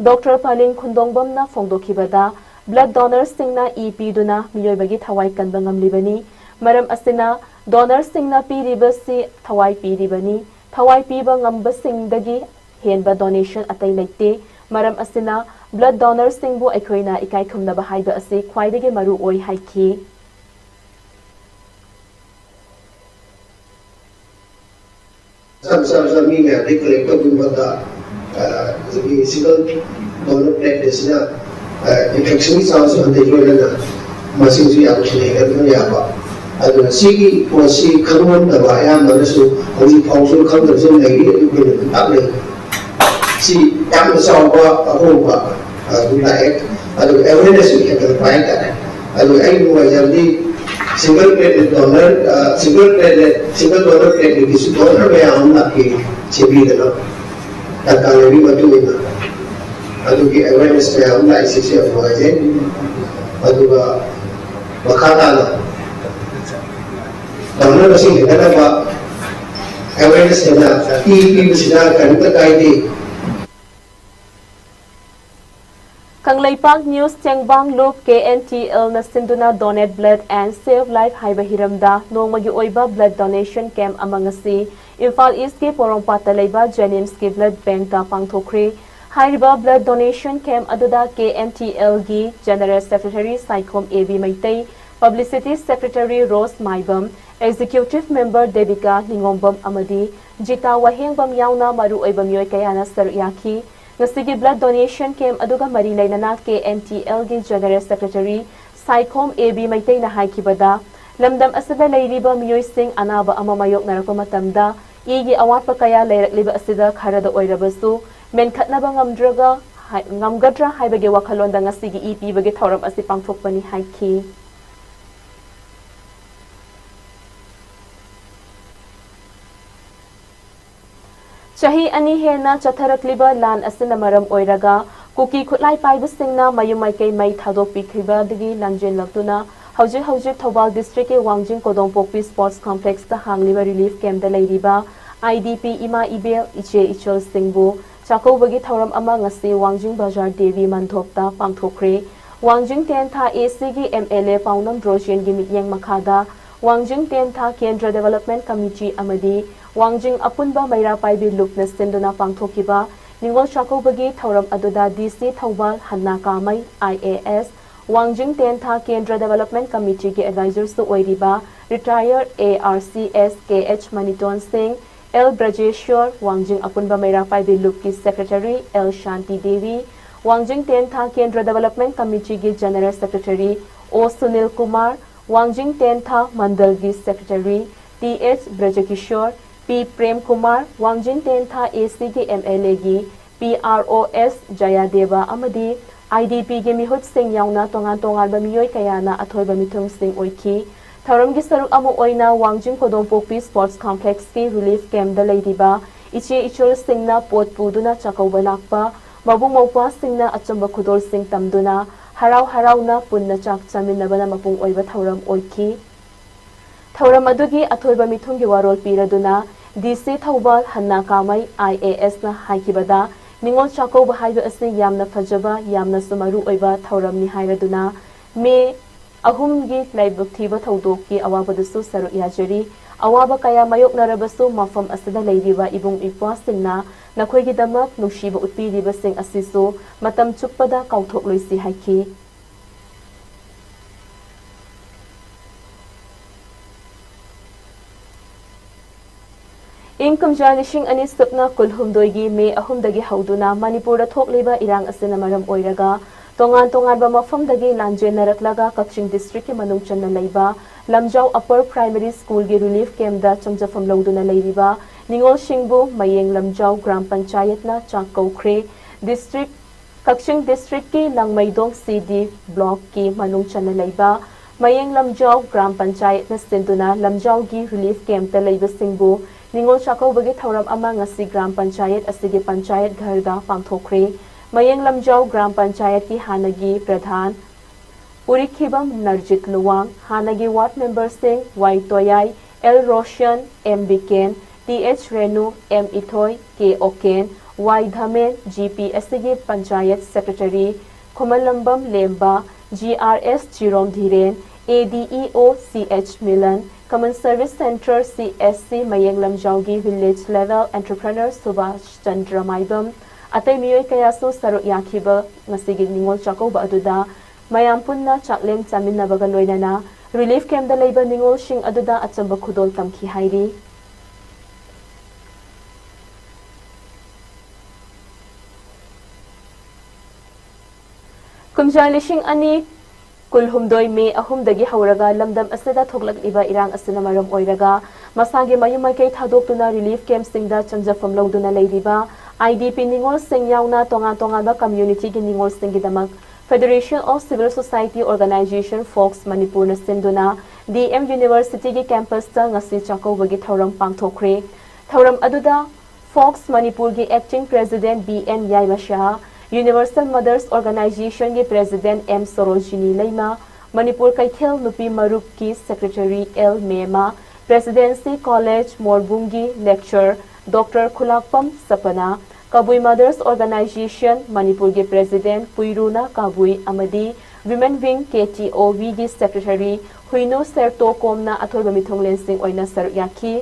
डॉक्टर पालिन खुंदोंगबमना फोंदोखिबदा ब्लड डोनर सिंगना ई पीदुना मियोइबगी थवाई कनबा ngamlibani मरम असिना डोनर सिंगना पीरिबसी थवाई पीरिबनी थवाई पीबा ngamba सिंगदगी हेनबा डोनेशन अतै लेते मरम असिना ब्लड डोनर सिंगबु अखोइना इकाई खुमनबा हाइबा असि ख्वाइदगी मरु ओइ हाइखी। Some me they collect the Bumbada, the single donor plate is not infection sounds on the Jordan, Massing actually, and Yaba. And the Sigi was see Karuan, the Bayam, the Resu, only also comes in the public. See, Yamasawa, Ahoba, like, and the awareness we have to find that. And I know the single plate donor, single donor plate is donor where I'm not here. Chibi the no. That can be what doing. I do get awareness where I'm like 6 years for again. I do Makata. Donor was in the awareness in that. People should not can look at Kangleipak News Chengbang Loop KNTL na sinduna donate blood and save life haiba hiramda nongmagi oiba blood donation camp amangasi imphal east ke porongpata leiba Jenims ke blood bank da pangthokre haiba blood donation camp aduda KNTL gi general secretary Saikom AB Maitei publicity secretary Rose Maibam executive member Devika Ningombam amadi Jita Wahengbam yauna maru oiba myoy kayana saruyaki Ngasigi blood donation camp aduga mari lainana KNTL gi general secretary Saikom AB Maitei na haikibada lamdam asida leiriba miyoy sing anaba ama mayok narako matamda igi awatpa kaya leirakliba asida kharada oirabasu menkhatnaba ngamgadra haibage wakhalonda ngasigi EP bage thoram asi pangthokpani haiki Chahi ani hena chatharakliba lan asina maram oiraga kuki khutlai paiba singna mayumai kai mai thadok pikhiba digi lanjen laktuna hauji Thobal district ke Wangjing Kodongpokpi sports complex ta hangliba relief camp da leiriba IDP ima ibel iche ichol singbu chakobagi thoram ama ngasi Wangjing Bazar Devi Manthopta pangthokre Wangjing Tentha AC gi MLA Paunam Drosian gi mityang makhada Wangjing Tentha Kendra Development Committee amadi Wangjing apunba maira paibi lupna sinduna pangthokiba ningol chakobagi thoram aduda DC Thobal Hanna Kamai IAS Wangjing Tentha Kendra Development Committee ke advisors to oiriba retired ARCS KH Maniton Singh L Brajeshwar Wangjing apunba maira paibi lup ki secretary L Shanti Devi Wangjing Tentha Kendra Development Committee ke general secretary O Sunil Kumar Wangjing Tentha Mandal ki secretary TH Brajakishore P. Prem Kumar, Wangjing Tentha AC के MLA की PROS Jayadeva Amadi, IDP के मिहुत सिंह याउना तोंगान बमियोय कयाना अथोय बमिथुंग सिंह ओइकी थौरम की सरुक अमु ओइना Wangjing Kodompokpi sports complex की relief camp द लेदिबा इचे इचोल सिंहना पोट पुदुना चकौबा लाकपा मबु मौपा सिंहना अचंबा खुदोल सिंह तमदुना हराउना पुन्ना चाक चामिनबना मपुंग ओइबा थौरम ओइकी थौरम अदुगी अथोइबा मिथुंगी वारोल पीरदुना DC Thobal Hanna Kamai IAS na haikibada ningol chakauba haiba asi yamna fajaba yamna sumaru oiba thauram ni hairaduna me ahumgi laibuk thiba thaudoki awabadasu saru yajari awaba kaya mayok narabasu mafam asida leidiba ibung ipwa singna nakhoigi damak nungsiba utpiriba sing asisu matam chukpada kauthok loisi haiki ꯏꯪ ꯀꯨꯝꯖꯥ ꯂꯤꯁꯤꯡ ꯑꯅꯤ ꯁꯨꯞꯅ ꯀꯨꯜꯍꯨꯝꯗꯣꯏꯒꯤ ꯃꯦ ꯑꯍꯨꯝꯗꯒꯤ ꯍꯧꯗꯨꯅ ꯃꯅꯤꯄꯨꯔꯗ ꯊꯣꯛꯂꯤꯕ ꯏꯔꯥꯡ ꯑꯁꯤꯅ ꯃꯔꯝ ꯑꯣꯏꯔꯒ ꯇꯣꯉꯥꯟ ꯇꯣꯉꯥꯟꯕ ꯃꯐꯝꯗꯒꯤ ꯂꯥꯟꯖꯦꯟꯅꯔꯛꯂꯒ ꯀꯛꯆꯤꯡ ꯗꯤꯁꯇ꯭ꯔꯤꯛꯀꯤ ꯃꯅꯨꯡ ꯆꯟꯅ ꯂꯩꯕ ꯂꯝꯖꯥꯎ ꯑꯞꯄꯔ ꯄ꯭ꯔꯥꯏꯃꯥꯔꯤ ꯁ꯭ꯀꯨꯜꯒꯤ ꯔꯤꯂꯤꯐ ꯀꯦꯝꯞꯗ ꯆꯪꯖꯐꯝ ꯂꯧꯗꯨꯅ ꯂꯩꯔꯤꯕ ꯅꯤꯡꯉꯣꯜꯁꯤꯡꯕꯨ ꯃꯌꯦꯡ ꯂꯝꯖꯥꯎ ꯒ꯭ꯔꯥꯝ ꯄꯟꯆꯥꯌꯠꯅ ꯆꯥꯛ ꯀꯧꯈ꯭ꯔꯦ꯫ ꯀꯛꯆꯤꯡ ꯗꯤꯁꯇ꯭ꯔꯤꯛꯀꯤ ꯂꯪꯃꯩꯗꯣꯡ CD ꯕ꯭ꯂꯣꯛꯀꯤ ꯃꯅꯨꯡ ꯆꯟꯅ ꯂꯩꯕ ꯃꯌꯦꯡ ꯂꯝꯖꯥꯎ ꯒ꯭ꯔꯥꯝ ꯄꯟꯆꯥꯌꯠꯅ ꯁꯤꯟꯗꯨꯅ ꯂꯝꯖꯥꯎꯒꯤ ꯔꯤꯂꯤꯐ ꯀꯦꯝꯞꯇ ꯂꯩꯕꯁꯤꯡꯕꯨ ꯅꯤꯡꯉꯣꯜ ꯆꯥꯛꯀꯧꯕꯒꯤ ꯊꯧꯔꯝ ꯑꯃ ꯉꯁꯤ ꯒ꯭ꯔꯥꯝ ꯄꯟꯆꯥꯌꯠ ꯑꯁꯤꯒꯤ ꯄꯟꯆꯥꯌꯠ ꯘꯔꯗ ꯄꯥꯡꯊꯣꯛꯈ꯭ꯔꯦ꯫ ꯃꯌꯦꯡ ꯂꯝꯖꯥꯎ ꯒ꯭ꯔꯥꯝ ꯄꯟꯆꯥꯌꯠꯀꯤ ꯍꯥꯟꯅꯒꯤ ꯄ꯭ꯔꯙꯥꯟ ꯎꯔꯤꯈꯤꯕꯝ ꯅꯔꯖꯤꯠ ꯂꯨꯋꯥꯡ, ꯍꯥꯟꯅꯒꯤ ꯋꯥꯔꯗ ꯃꯦꯝꯕꯔꯁꯤꯡ Y Toyai, L Roshan, M Biken, TH Renu, M Ithoi, K Oken, Y Dhamen, GP ꯑꯁꯤꯒꯤ panchayat secretary Khumanlambam Lemba, GRS Jirom Dhiren, ADEO CH Milan, Common Service Center CSC Mayeng ꯂꯝꯖꯥꯎꯒꯤ ꯚꯤꯂꯦꯖ ꯂꯦꯚꯦꯜ ꯑꯦꯟꯇꯔꯄ꯭ꯔꯦꯅꯔ ꯁꯨꯕꯥꯁ ꯆꯟꯗ꯭ꯔ ꯃꯥꯏꯕꯝ, ꯑꯇꯩ ꯃꯤꯑꯣꯏ ꯀꯌꯥꯁꯨ ꯁꯔꯨꯛ ꯌꯥꯈꯤꯕ ꯉꯁꯤꯒꯤ ꯅꯤꯡꯉꯣꯜ ꯆꯥꯛꯀꯧꯕ ꯑꯗꯨꯗ ꯃꯌꯥꯝ ꯄꯨꯟꯅ ꯆꯥꯛꯂꯦꯟ ꯆꯥꯃꯤꯟꯅꯕꯒ ꯂꯣꯏꯅꯅ ꯔꯤꯂꯤꯐ ꯀꯦꯝꯞꯗ ꯂꯩꯕ ꯅꯤꯡꯉꯣꯜꯁꯤꯡ ꯑꯗꯨꯗ ꯑꯆꯝꯕ ꯈꯨꯗꯣꯜ ꯇꯝꯈꯤ ꯍꯥꯏꯔꯤ꯫ ꯀꯨꯝꯖꯥ ꯂꯤꯁꯤꯡ ꯑꯅꯤ ꯀꯨꯜꯍꯨꯝꯗꯣꯏ ꯃꯦ ꯑꯍꯨꯝꯗꯒꯤ ꯍꯧꯔꯒ ꯂꯝꯗꯝ ꯑꯁꯤꯗ ꯊꯣꯛꯂꯛꯂꯤꯕ ꯏꯔꯥꯡ ꯑꯁꯤꯅ ꯃꯔꯝ ꯑꯣꯏꯔꯒ ꯃꯁꯥꯒꯤ ꯃꯌꯨꯝ ꯃꯀꯩ ꯊꯥꯗꯣꯛꯇꯨꯅ ꯔꯤꯂꯤꯐ ꯀꯦꯝꯞꯁꯤꯡꯗ ꯆꯪꯖꯐꯝ ꯂꯧꯗꯨꯅ ꯂꯩꯔꯤꯕ IDP ꯅꯤꯡꯉꯣꯜꯁꯤꯡ ꯌꯥꯎꯅ ꯇꯣꯉꯥꯟ ꯇꯣꯉꯥꯟꯕ ꯀꯝꯃ꯭ꯌꯨꯅꯤꯇꯤꯒꯤ ꯅꯤꯡꯉꯣꯜꯁꯤꯡꯒꯤꯗꯃꯛ Federation of Civil Society Organization Fox Manipurna ꯁꯤꯟꯗꯨꯅ DM ꯌꯨꯅꯤꯚꯔꯁꯤꯇꯤꯒꯤ ꯀꯦꯝꯄꯁꯇ ꯉꯁꯤ ꯆꯥꯛꯀꯧꯕꯒꯤ ꯊꯧꯔꯝ ꯄꯥꯡꯊꯣꯛꯈ꯭ꯔꯦ꯫ ꯊꯧꯔꯝ ꯑꯗꯨꯗ Fox ꯃꯅꯤꯄꯨꯔꯒꯤ Acting President BN Yaimashah, Universal Mothers Organization की President M Sorojini Leima, Manipur Kaikhel Nupi Marup की Secretary L Mema, Presidency College Morbungi Lecturer Dr. Khulakpam Sapana, Kabui Mothers Organization Manipur की President Puiruna Kabui Amadi, Women Wing KTOV की Secretary Huinu Serto Komna अथोइबा मिथुंगलेनसिंग ओइना सरुक याखी।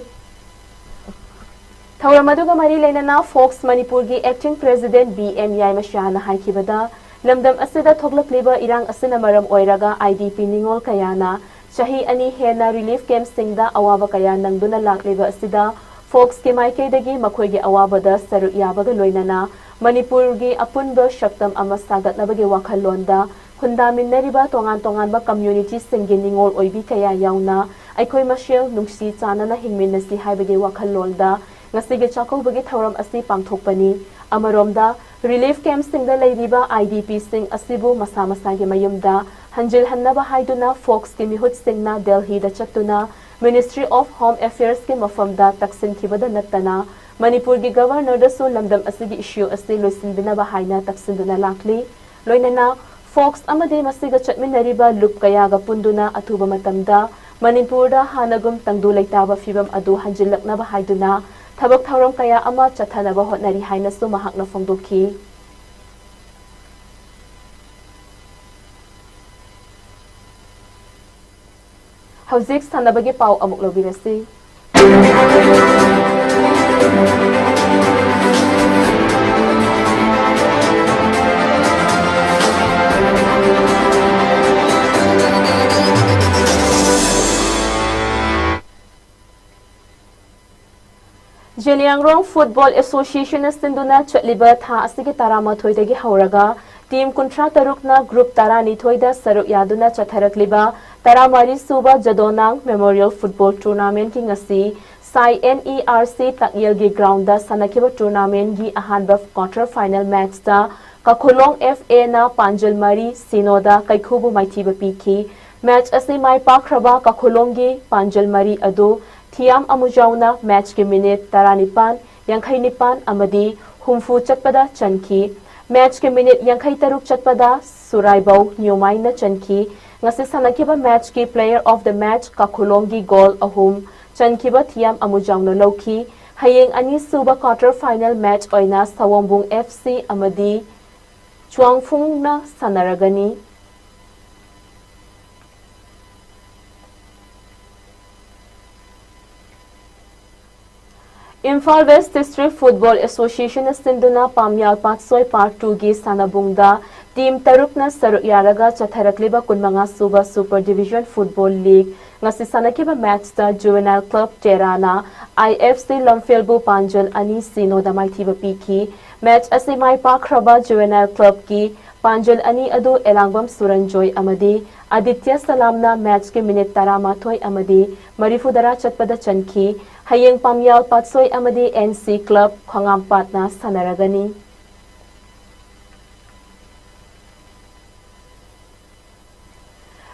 थौरम अदुगा मरी लेनना focus Manipur की acting president BN याइमशाहना हाइखिबदा लमदम असिदा थोगलक्लिबा इरांग असिना मरम ओइरागा IDP निंगोल कयाना चाही अनि हेना रिलीफ कैंप सिंगदा अवाबा कया नंगदुना लाक्लिबा असिदा फोक्स के माइकेदगी मखोइगे अवाबदा सरुक याबगा लोइनना मणिपुर की अपुनबा शक्तम अमा सागतनबगे वाखलोंदा खुंदामिन्नरिबा तोंगान तोंगानबा कम्युनिटी सिंगे निंगोल ओइबी कया याउना अइखोइ मशेल नुंगसी Chanana हिंगमिनसी हाइबगे वाखलोंदा ngasi chakobagi thauram asi pangthokpani amaromda relief camp singda leiriba IDP sing asibu masa masa gi mayumda hanjil hannaba haiduna fox ki mihut singna Delhi da chatuna Ministry of Home Affairs ki mafamda taksin khibada natana Manipur gi governor da su lamdam asigi issue asi loisin binaba haina taksinduna lakli loinana fox amadi masiga chatminariba lup kaya ga punduna athuba matamda Manipur da hanagum tangdu leitaba fibam adu hanjilaknaba haiduna थबक थौरम कया अमा चथनबा होटनरी हाइनसु महाकना फोंदोखी। हौजिक सानबगे पाव अमुक लोबिरसी। Jeliangrong Football Association Sinduna Chatliba Tha Asigi Taramathoidagi Hauraga Team Kuntra Tarukna Group Taranithoida Saruk Yaduna Chatharakliba Taramari Suba Jadonang Memorial Football Tournament Ki Ngasi Sai NERC Takyelgi Ground da Sanakiba Tournament gi ahanba quarter final match da Kakhulong FA na Panjalmari Sinoda Kaikhubu Maithiba Piki match asi mai pakraba Kakhulongi Panjalmari ado Thiam Amujauna match के minute तारानिपान यंखई निपान अमदी हुमफू चटपदा चनखी match के minute यंखई तरुक चटपदा सुराइबाउ न्यूमाइना चनखी ngasi sanakiba मैच की प्लेयर ऑफ द मैच काखुलोंगी गोल अहुम चनखिबा थियाम अमुजाउना लौखी हयेंग अनि सुबा क्वार्टर फाइनल मैच ओइना सवोंबुंग FC अमदी चुआंगफुंगना सनरगनी। Imphal West District Football Association Sinduna Pamyal Patsoi Part 2 gi Sanabungda Team Tarukna Saruk Yaraga Chatharakliba Kunmanga Suba Super Division Football League ngasi sanakiba match ta Juvenile Club Terana IFC Lamfelbu Panjal ani sino da maithiba piki match ase mai pakraba Juvenile Club ki Panjal ani adu Elangbam Suranjoy amadi Aditya Salamna match ke minute taramathoi amadi Marifudara chatpada chanki hayeng pamyal patsoi amadi NC Club Khangam Patna sanaragani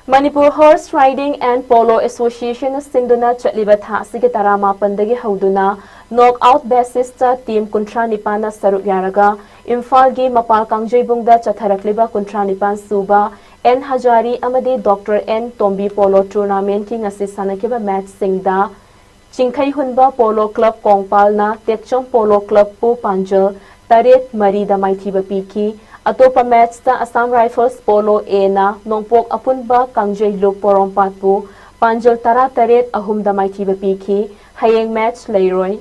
Manipur Horse Riding and Polo Association Sinduna Chatliba Thasigi Tarama Pandagi Hauduna Knockout basis ta team Kuntra Nipana Saruk Yaraga Imphal gi Mapal Kangjebungda Chatharakliba Kuntra Nipan Suba N Hajari Amadi Dr. N Tombi Polo Tournament ki ngasi sanakiba match singda Chingkhai Hunba Polo Club Kongpalna Tekchom Polo Club Pu Panjal Taret Marida Maithiba Piki Atopa match ta Assam Rifles Polo A na Nongpok Apunba Kangjay Luk Porompatpu Panjal Tara Taret Ahum da Maithiba Piki Hayeng match Leroy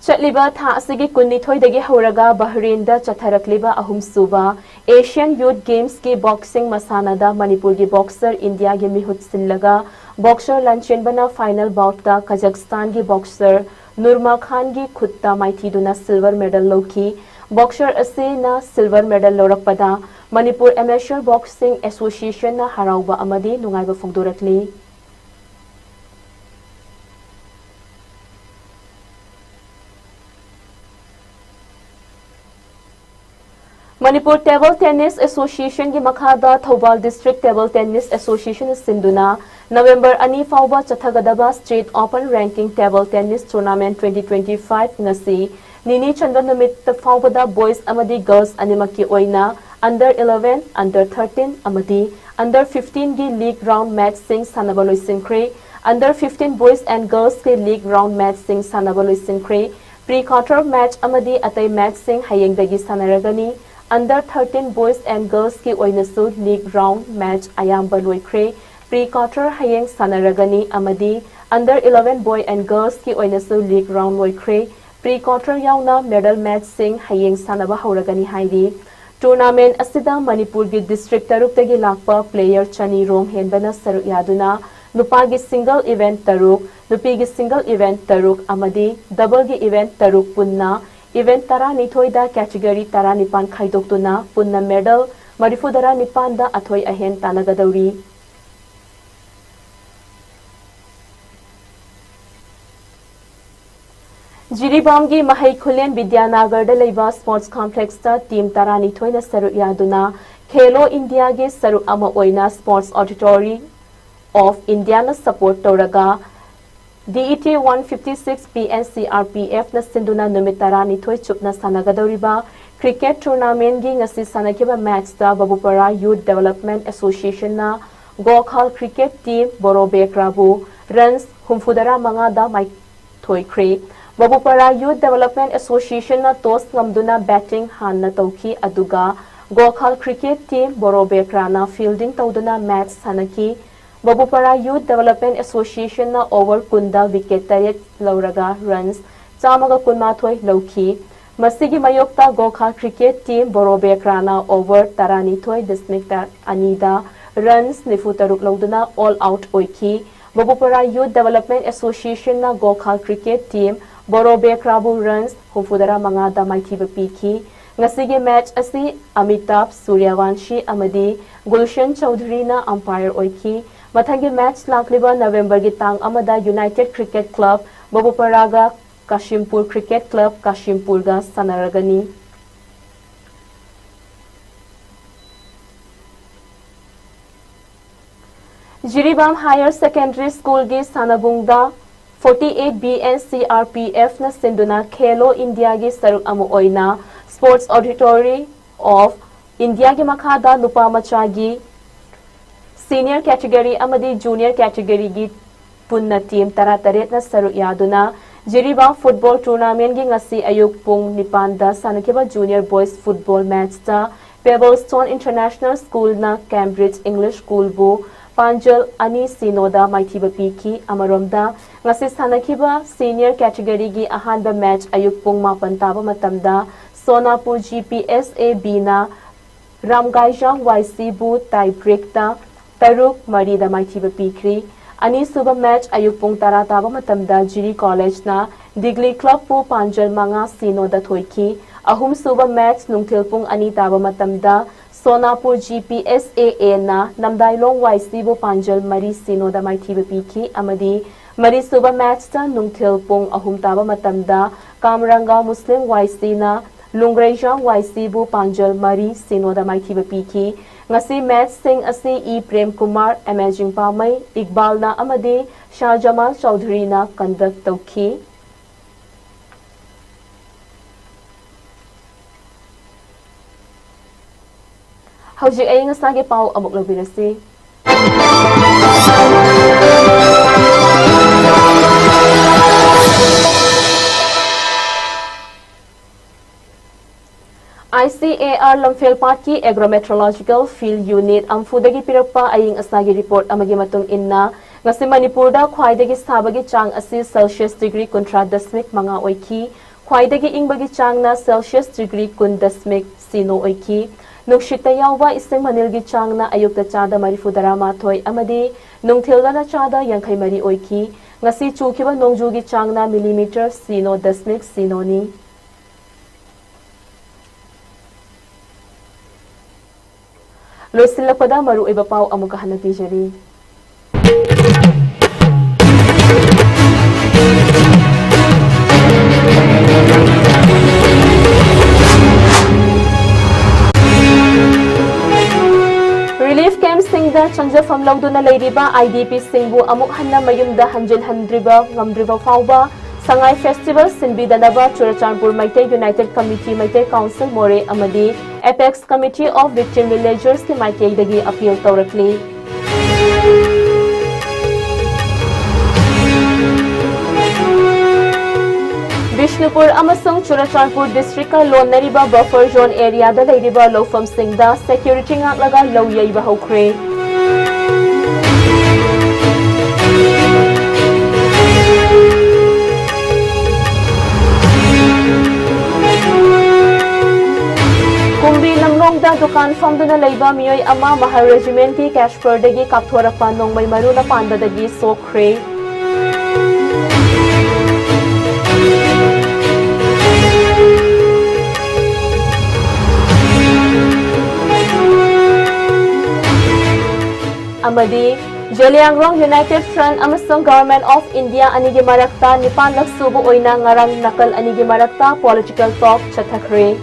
Chatliba tha asigi kunni thoidagi hauraga Bahrain da chatharakliba ahum suba Asian Youth Games ki boxing masana da Manipur gi boxer India gi mihut sillaga boxer Lanchin bana final bout da Kazakhstan gi boxer Nurma Khan gi khutta maithiduna silver medal loki boxer ase na silver medal lorakpada Manipur Amateur Boxing Association na harauba amadi nungaiba phongdorakli Manipur Table Tennis Association ki makhada Thobal District Table Tennis Association sinduna November ani fauba chathagadaba State Open Ranking Table Tennis Tournament 2025 ngasi nini chanda namit faubada boys amadi girls animaki oina under 11 under 13 amadi under 15 gi league round match sing sanabaloi sinkre under 15 boys and girls ki league round match sing sanabaloi sinkre pre-quarter match amadi atai match sing hayengdagi sanaragani Under 13 boys and girls ki oinasu league round match ayamba loikre pre-quarter hayeng sanaragani amadi under 11 boy and girls ki oinasu league round loikre pre-quarter yauna medal match sing hayeng sanaba hauragani haidi tournament asida Manipur gi district taruk tagi lakpa player chani rong henbana saru yaduna nupa gi single event taruk nupi gi single event taruk amadi double gi event taruk punna Event tara nithoi da category tara nipan khaidoktuna punna medal marifudara nipan da athoi ahen tanagadauri Jiribam gi Mahai Khulen Vidyanagar da leiba sports complex ta team tara nithoi na saru yaduna Khelo India gi saru ama oina sports auditory of India na support toraga DET 156 PNCRPF na sinduna numitara nithoi chupna sanagadoriba cricket tournament gi ngasi sanakiba match ta Babupara Youth Development Association na Gokhal cricket team Borobek Rabu runs humfudara manga da mai thoi kre Babupara Youth Development Association na toss ngamduna batting han na tauki aduga Gokhal cricket team Borobek Rana fielding tauduna match sanaki Babupara Youth Development Association na over kunda wicket taret lauraga runs chamaga kunmathoi lauki masigi mayokta Gokhal cricket team Borobek Rana over taranithoi dismikta anida runs nifutaruk lauduna all out oiki Babupara Youth Development Association na Gokhal cricket team Borobek Rabu runs humfudara manga da maithiba piki ngasigi match asi Amitabh Suryavanshi amadi Gulshan Chaudhary na umpire oiki Mathangi match lakliba November gi tang amada United Cricket Club Babuparaga Kashimpur Cricket Club Kashimpur ga sanaragani Jiribam Higher Secondary School gi sanabungda 48 BNCRPF na sinduna Khelo India gi saruk amu oina Sports Auditory of India gi makhada nupa macha gi Senior category amadi junior category gi punna team tara taret na saru yaduna Jiriba football tournament gi ngasi ayuk pung nipanda sanakiba junior boys football match ta Pebblestone International School na Cambridge English School bu Panjal ani sinoda maithiba piki amaromda ngasi sanakiba senior category gi ahanba match ayuk pung mapan taba matamda Sonapur GPSAB na Ramgaijang YC bu tie break ta Taruk Marida maithiba pikri Ani suba match ayuk pung tara taba matamda Jiri College na Digli Club pu Panjal manga sino da thoiki ahum suba match nungthil pung ani taba matamda Sonapur GPSAA na Namdailong YC bu Panjal mari sino da maithiba piki amadi mari suba match ta nungthil pung ahum taba matamda Kamranga Muslim YC na Lungrejang YC bu Panjal mari sino da maithiba piki ngasi match sing asi E Prem Kumar Amazing Pamai Iqbal na amadi Shah Jamal Chaudhary na conduct tauki Hauji ay ngasage pau amok lobirasi ICAR Lamphel Party Agrometeorological Field Unit amfudagi pirakpa aying asagi report amagi matung inna ngasi Manipur da khwaidagi sabagi chang asi Celsius degree kontra dasmik manga oiki khwaidagi ingbagi chang na Celsius degree kun dasmik sino oiki nukshita yawba iseng manilgi chang na ayukta chada marifudara mathoi amadi nungthilda na chada yankai mari oiki ngasi chukiba nongjugi chang na millimeter sino dasmik sino ni Losilakpada maru iba pau amuka hanapijari. Relief camp singda changja famlawdo na layriba IDP singbu amuk hanna mayumda hanjil handriba ngamdriba fauba Sangai Festival Sinbidanaba Churachandpur Maitai United Committee Maitai Council More Amadi Apex Committee of Victim Villagers ki Maitai dagi appeal taurakli. Bishnupur amasung Churachandpur District ka lonariba buffer zone area da layriba lofam singda security ngak law yaiba hokre. Kumbi langnong da dukan famduna layba miyoy ama mahal regiment ki Cashpur dagi kapthorapa nong may maru na panda dagi sokre. Amadi Jaliangrong United Front amasung Government of India anigi marakta nipan laksubu oina ngarang nakal anigi marakta political talk chathakre.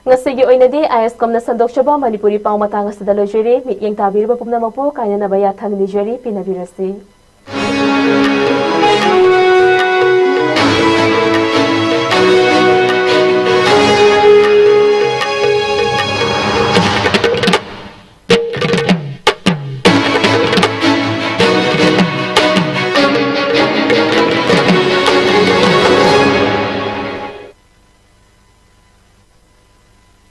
Ngasigi oinadi ISCOM na sandok siya ba Manipuri pang matanga sa dalojiri, mityang tabir ba pumna mapo kanya na baya thang nijeri pinabirasi.